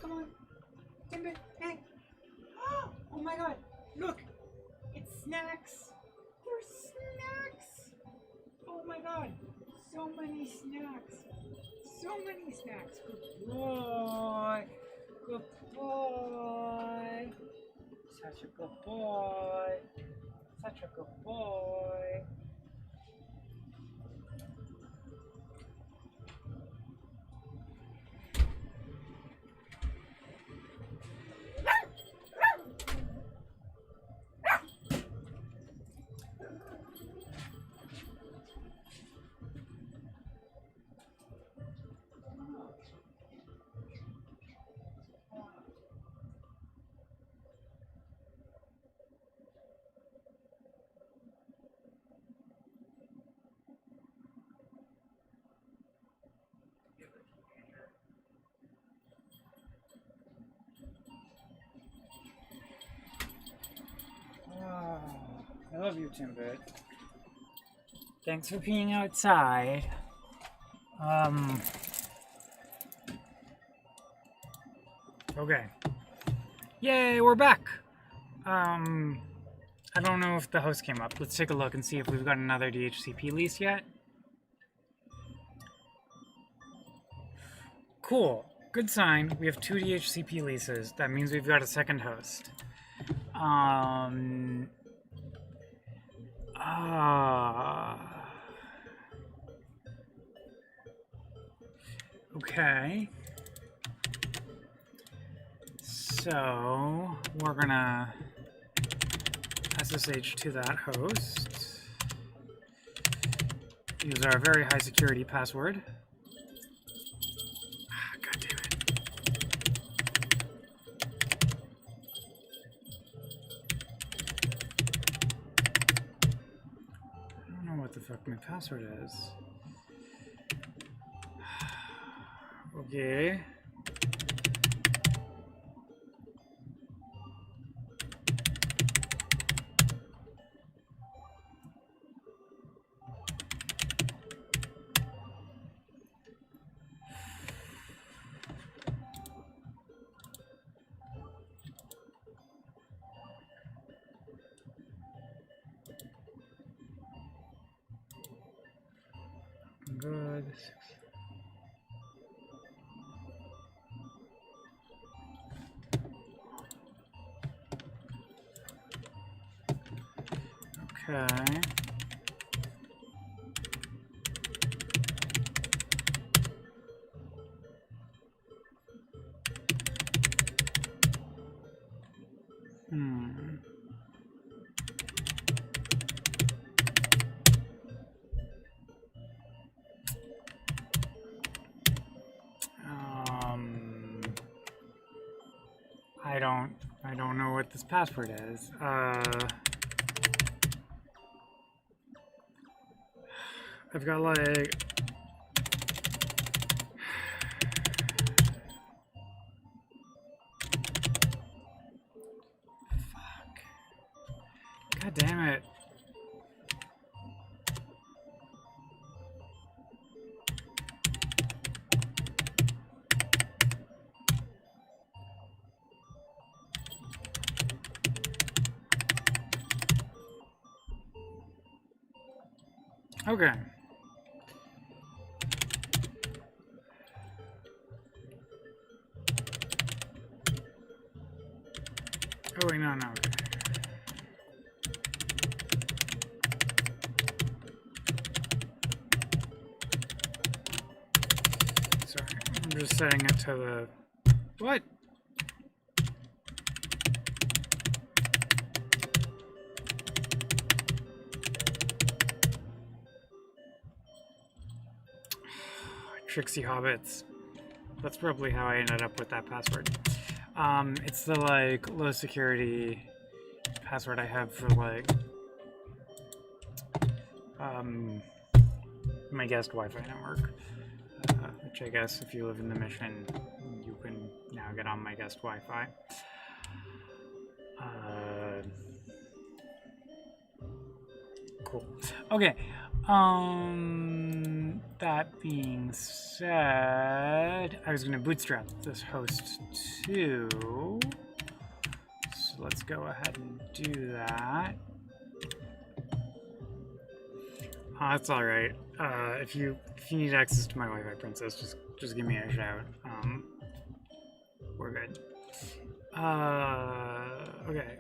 Come on. Timber, hey. Oh my god. Look. It's snacks. There's snacks. Oh my god. So many snacks. So many snacks. Good boy. Good boy. Such a good boy. Such a good boy. I love you, Timbit. Thanks for being outside. Okay. Yay, we're back. I don't know if the host came up. Let's take a look and see if we've got another DHCP lease yet. Cool. Good sign. We have 2 DHCP leases. That means we've got a second host. Okay. So we're gonna SSH to that host. Use our very high security password. God damn it. I don't know what the fuck my password is. Okay. Good. Okay. I don't know what this password is. I've got like... Fuck. God damn it. Okay. Oh wait, no, okay. Sorry, I'm just setting it to the... What? Trixie Hobbits. That's probably how I ended up with that password. It's the like low security password I have for like my guest Wi-Fi network, which I guess if you live in the Mission, you can now get on my guest Wi-Fi. Cool. Okay. that being said, I was going to bootstrap this host too. So let's go ahead and do that. That's all right. If you need access to my Wi-Fi princess, just give me a shout. We're good. Okay.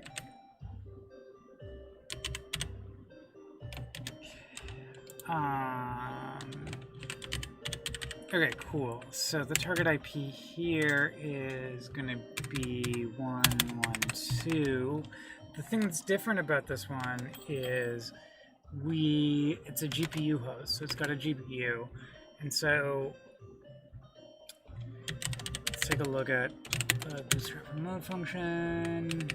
Okay, cool. So the target IP here is going to be 112. The thing that's different about this one is it's a GPU host, so it's got a GPU. And so let's take a look at the bootstrap remote function.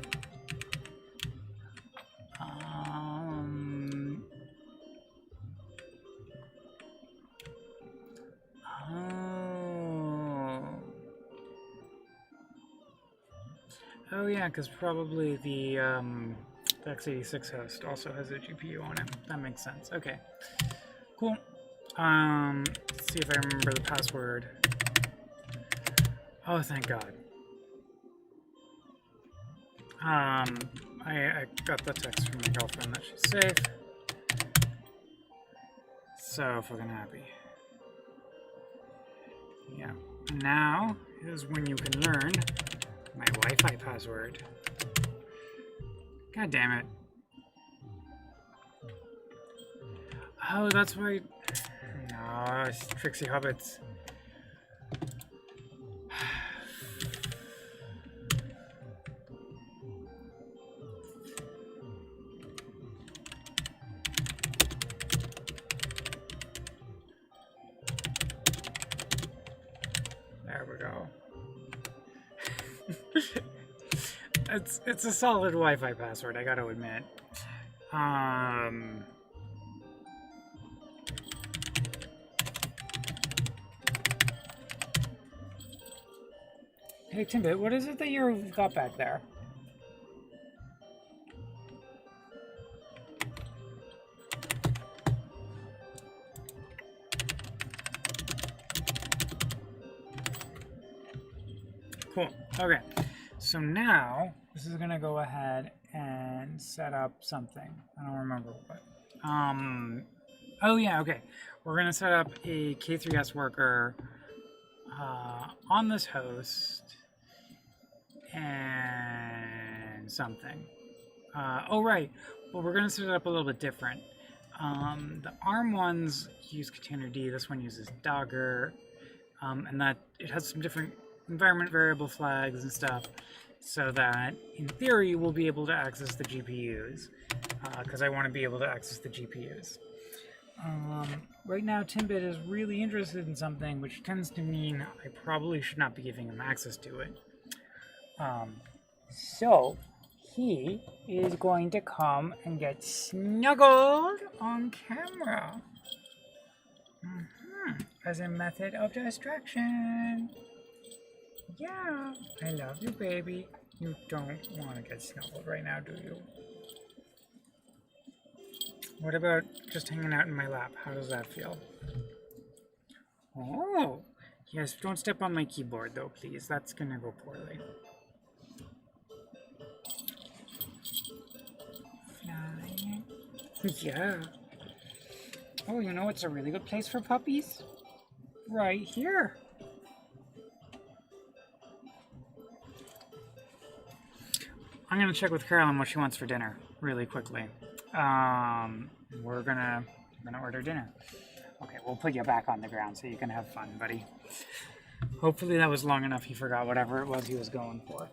Oh yeah, because probably the x86 host also has a GPU on it. That makes sense. Okay, cool. Let's see if I remember the password. Oh, thank God. I got the text from my girlfriend that she's safe. So fucking happy. Yeah. Now is when you can learn my Wi-Fi password. God damn it. Oh, that's why. No, it's Trixie Hobbits. There we go. It's a solid Wi-Fi password, I gotta admit. Hey Timbit, what is it that you've got back there? Cool. Okay. So now this is gonna go ahead and set up something. I don't remember what. Oh yeah. Okay. We're gonna set up a K3s worker on this host and something. Oh right. Well, we're gonna set it up a little bit different. The ARM ones use containerd. This one uses Dogger, and that it has some different environment variable flags and stuff, so that in theory we'll be able to access the GPUs, because I want to be able to access the GPUs. Right now Timbit is really interested in something, which tends to mean I probably should not be giving him access to it. So he is going to come and get snuggled on camera as a method of distraction. Yeah, I love you, baby. You don't want to get snuggled right now, do you? What about just hanging out in my lap? How does that feel? Oh, yes, don't step on my keyboard, though, please. That's gonna go poorly. Flying. Yeah. Oh, you know it's a really good place for puppies? Right here. I'm gonna check with Carolyn what she wants for dinner really quickly. We're gonna order dinner. Okay, we'll put you back on the ground so you can have fun, buddy. Hopefully that was long enough he forgot whatever it was he was going for.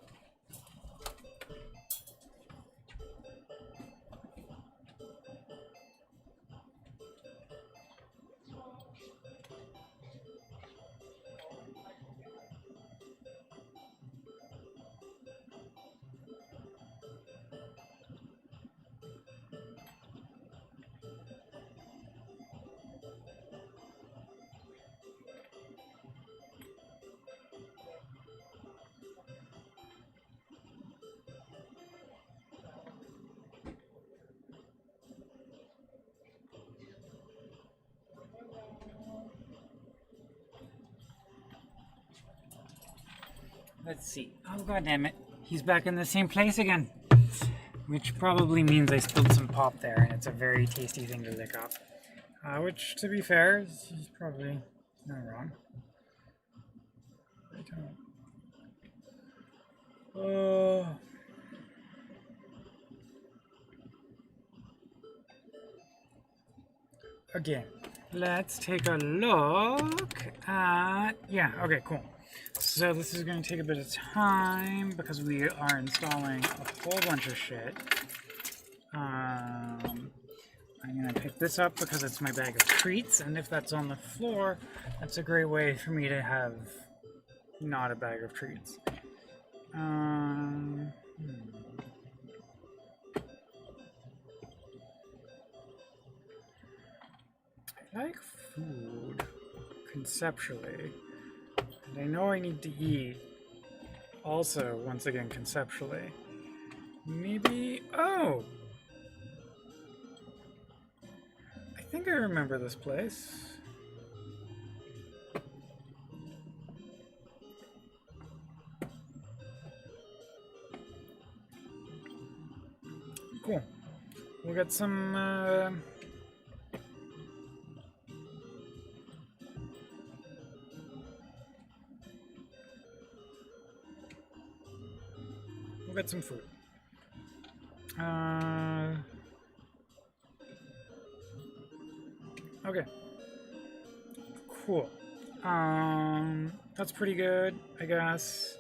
Let's see. Oh, god damn it. He's back in the same place again. Which probably means I spilled some pop there, and it's a very tasty thing to lick up. Which, to be fair, he's probably not wrong. Again, let's take a look at... Yeah, okay, cool. So this is going to take a bit of time because we are installing a whole bunch of shit. I'm going to pick this up because it's my bag of treats, and if that's on the floor, that's a great way for me to have not a bag of treats. I like food, conceptually, and I know I need to eat, also, once again, conceptually. Maybe... Oh! I think I remember this place. Cool. We'll get some, We'll get some food. Okay. Cool. That's pretty good, I guess.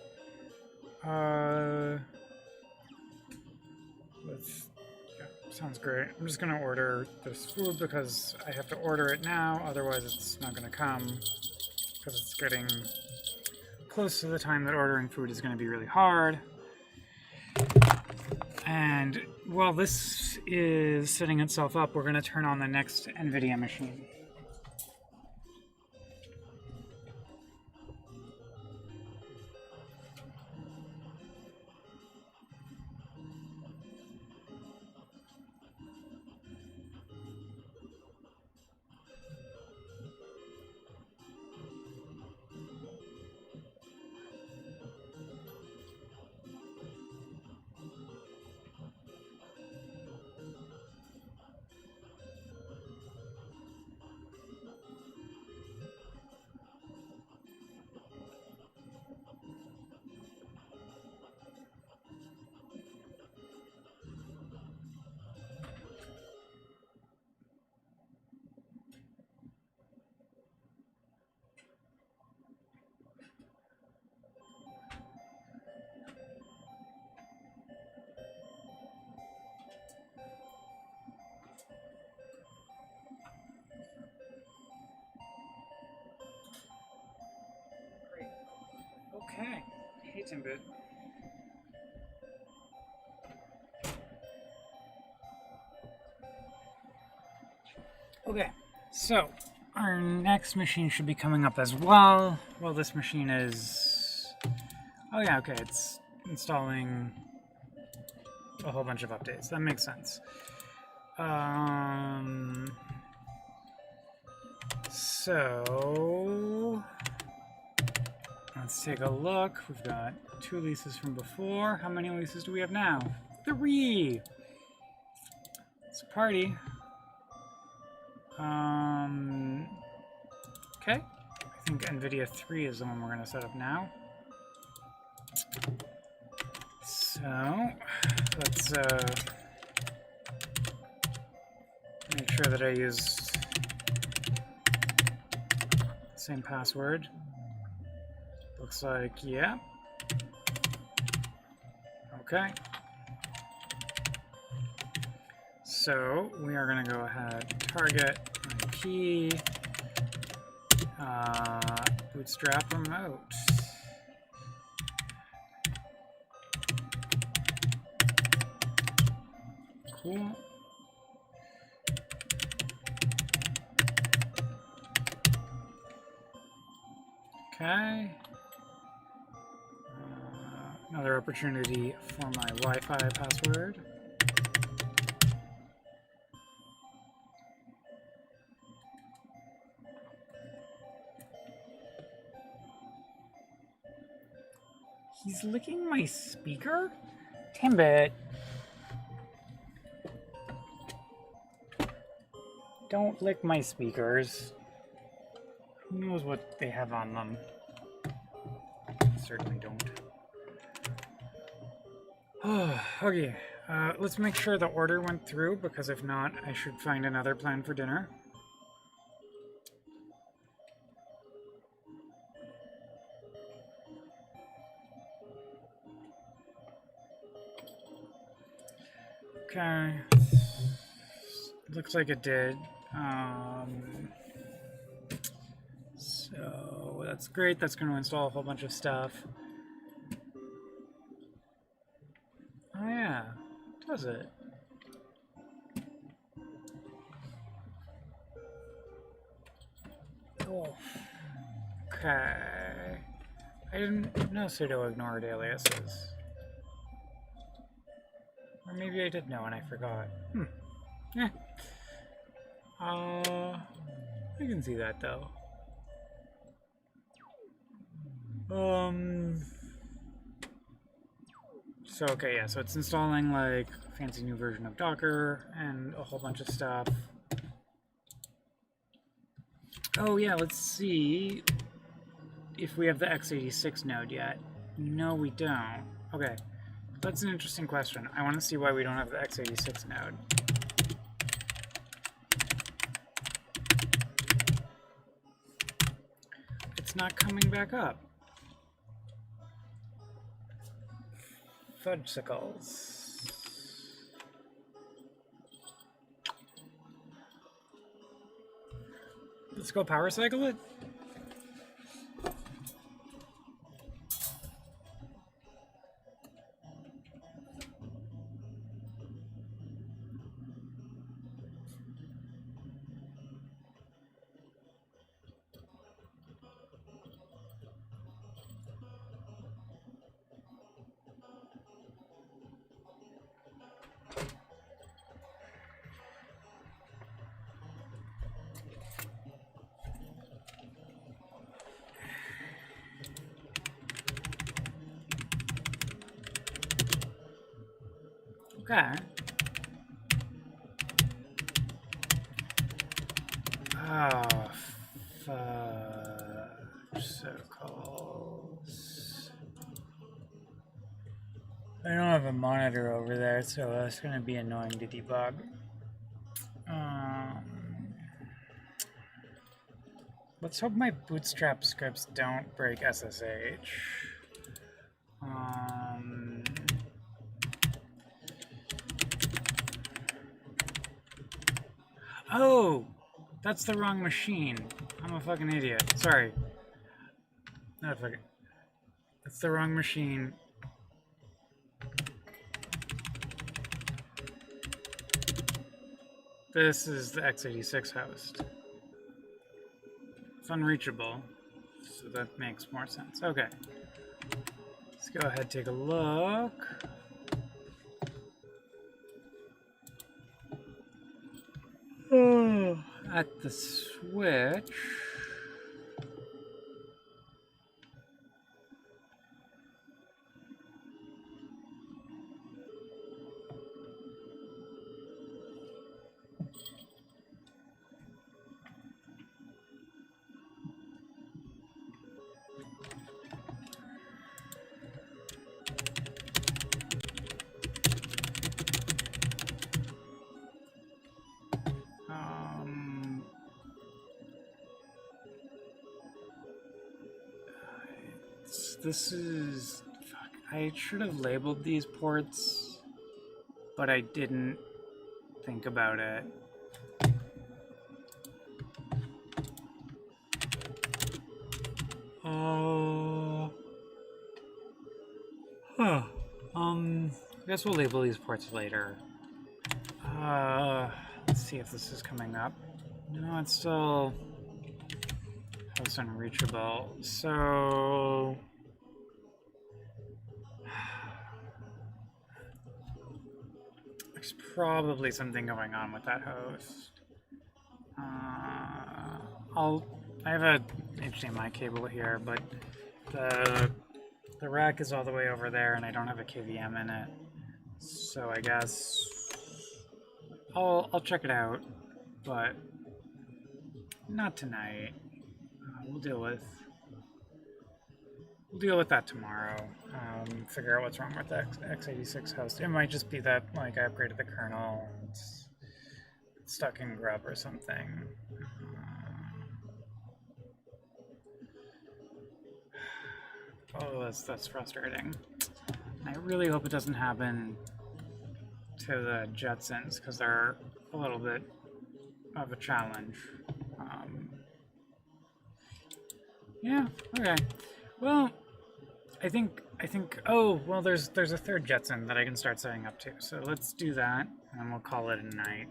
Sounds great. I'm just gonna order this food because I have to order it now, otherwise it's not gonna come, because it's getting close to the time that ordering food is gonna be really hard. And while this is setting itself up, we're gonna turn on the next NVIDIA machine. Okay. Hey, Timbit. Okay, so our next machine should be coming up as well. Well, this machine is... Oh yeah, okay, it's installing a whole bunch of updates. That makes sense. So... Let's take a look. We've got 2 leases from before. How many leases do we have now? 3! It's a party. Okay. I think NVIDIA 3 is the one we're going to set up now. So, let's make sure that I use the same password. Looks like, yeah. Okay. So we are going to go ahead, target IP, bootstrap remote. Cool. Okay. Another opportunity for my Wi-Fi password. He's licking my speaker? Timbit. Don't lick my speakers. Who knows what they have on them? Certainly don't. Okay, let's make sure the order went through, because if not, I should find another plan for dinner. Okay. Looks like it did. So that's great. That's going to install a whole bunch of stuff. Oh yeah, does it? Cool. Okay. I didn't know sudo ignored aliases. Or maybe I did know and I forgot. Yeah. I can see that though. So okay, yeah, so it's installing like a fancy new version of Docker and a whole bunch of stuff. Oh yeah, let's see if we have the x86 node yet. No, we don't. Okay, that's an interesting question. I want to see why we don't have the x86 node. It's not coming back up. Fudgesicles. Let's go power cycle it. Okay. Oh, fudgesicles. I don't have a monitor over there, so that's going to be annoying to debug. Let's hope my bootstrap scripts don't break SSH. Oh! That's the wrong machine. I'm a fucking idiot. Sorry. No, fuck it. That's the wrong machine. This is the x86 host. It's unreachable, so that makes more sense. Okay. Let's go ahead and take a look. At the switch. This is... Fuck. I should have labeled these ports, but I didn't think about it. I guess we'll label these ports later. Let's see if this is coming up. No, it's still host unreachable. So there's probably something going on with that host. I have a HDMI cable here, but the The rack is all the way over there, and I don't have a KVM in it. So I guess I'll check it out, but not tonight. We'll deal with that tomorrow. Figure out what's wrong with the x86 host. It might just be that like I upgraded the kernel and it's stuck in grub or something. Oh, that's frustrating. I really hope it doesn't happen to the Jetsons because they're a little bit of a challenge. Yeah. Okay. Well, I think. Oh, well, there's a third Jetson that I can start setting up too. So let's do that, and we'll call it a night.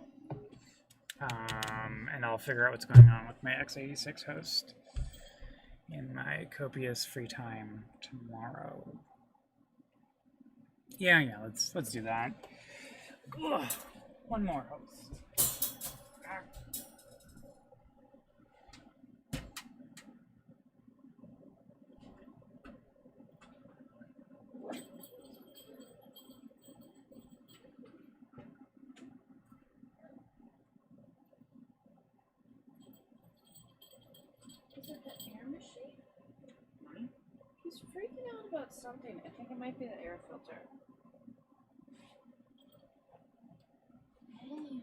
And I'll figure out what's going on with my x86 host in my copious free time tomorrow. Yeah. Let's do that. Ugh, one more host. Is it the air machine? He's freaking out about something. I think it might be the air filter. Hey.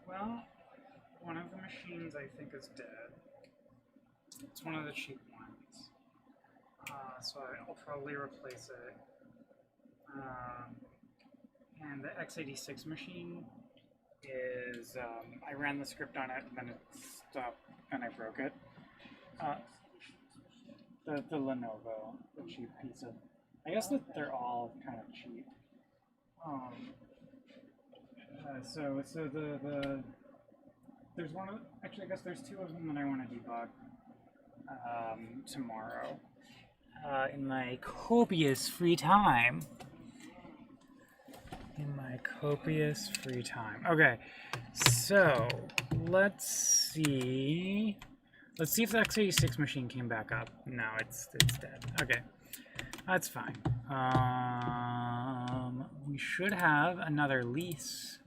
Well, one of the machines I think is dead. It's one of the cheap ones. So I'll probably replace it. And the x86 machine is, I ran the script on it and then it stopped and I broke it. The Lenovo, the cheap piece of, I guess that they're all kind of cheap. So the there's one of, actually I guess there's two of them that I want to debug tomorrow in my copious free time. Okay, so let's see if the x86 machine came back up. No, it's dead. Okay, that's fine. We should have another lease.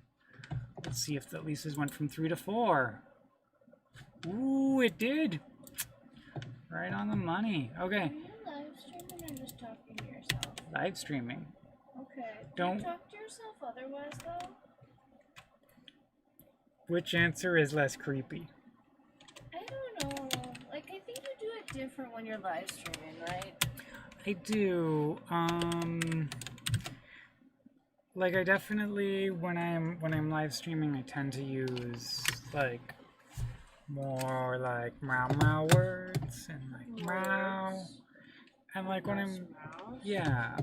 Let's see if the leases went from 3 to 4. Ooh, it did. Right on the money. Okay. Are you live streaming or just talking to yourself? Live streaming. Okay. Don't you talk to yourself otherwise, though? Which answer is less creepy? I don't know. Like, I think you do it different when you're live streaming, right? I do. Like I definitely when I'm live streaming I tend to use like more like meow words and like meow. And like when I'm yeah,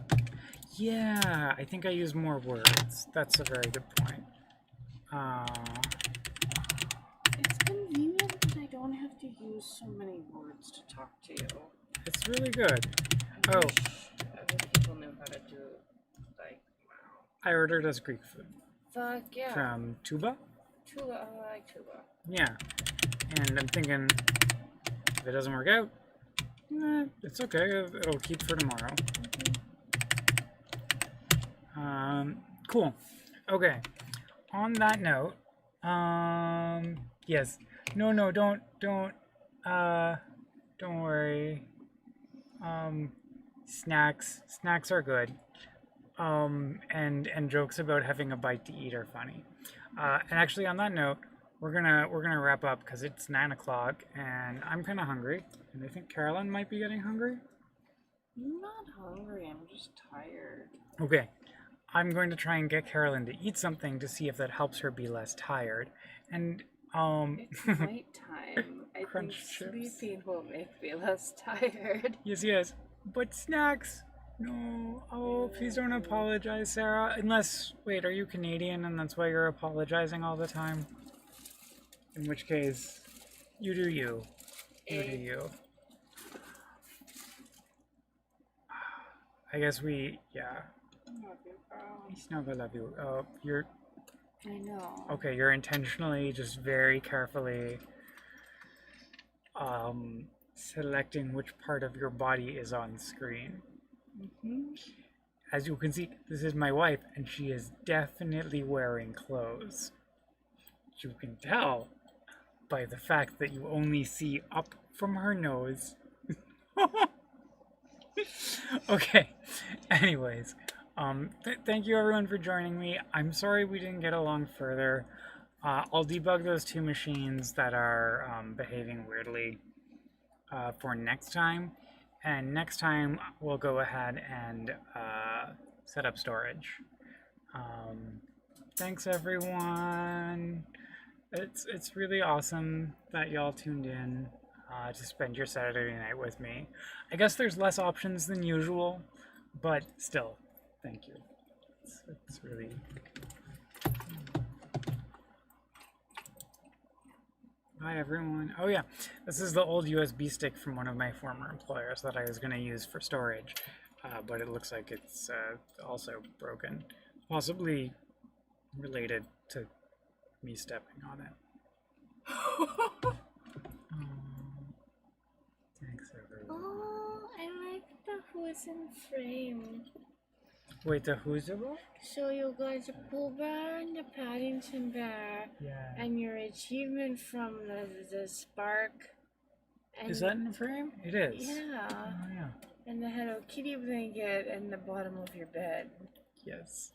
I think I use more words. That's a very good point. It's convenient that I don't have to use so many words to talk to you. It's really good. I wish other people knew how to do like wow. I ordered us Greek food. Fuck yeah. From Tuba? Tuba, I like Tuba. Yeah. And I'm thinking if it doesn't work out, it's okay. It'll keep for tomorrow. Cool. Okay. On that note, yes. No, don't worry. Snacks are good. And jokes about having a bite to eat are funny. And actually, on that note, we're gonna wrap up because it's 9 o'clock and I'm kind of hungry, and I think Carolyn might be getting hungry. I'm not hungry. I'm just tired. Okay. I'm going to try and get Carolyn to eat something to see if that helps her be less tired. And It's nighttime. I think Crunch chips. sleeping will make me less tired. Yes. But snacks. No. Oh, please don't apologize, Sarah. Unless, wait, are you Canadian and that's why you're apologizing all the time? In which case, you do you. You do you. I guess yeah. I love you. Oh, you're... I know. Okay, you're intentionally, just very carefully, selecting which part of your body is on screen. As you can see, this is my wife, and she is definitely wearing clothes. You can tell by the fact that you only see up from her nose. Okay, anyways, thank you everyone for joining me. I'm sorry we didn't get along further. I'll debug those two machines that are behaving weirdly for next time. And next time we'll go ahead and set up storage. Thanks everyone. It's really awesome that y'all tuned in to spend your Saturday night with me. I guess there's less options than usual, but still, thank you. It's really... Hi everyone. Oh yeah, this is the old USB stick from one of my former employers that I was going to use for storage, but it looks like it's also broken, possibly related to me stepping on it. Thanks everyone. Oh, I like the who's in frame. Wait, the who's about? So you got the Pooh Bear and the Paddington Bear, Yeah. and your achievement from the Spark. And Is that in the frame? It is. Yeah. Oh yeah. And the Hello Kitty blanket and the bottom of your bed. Yes.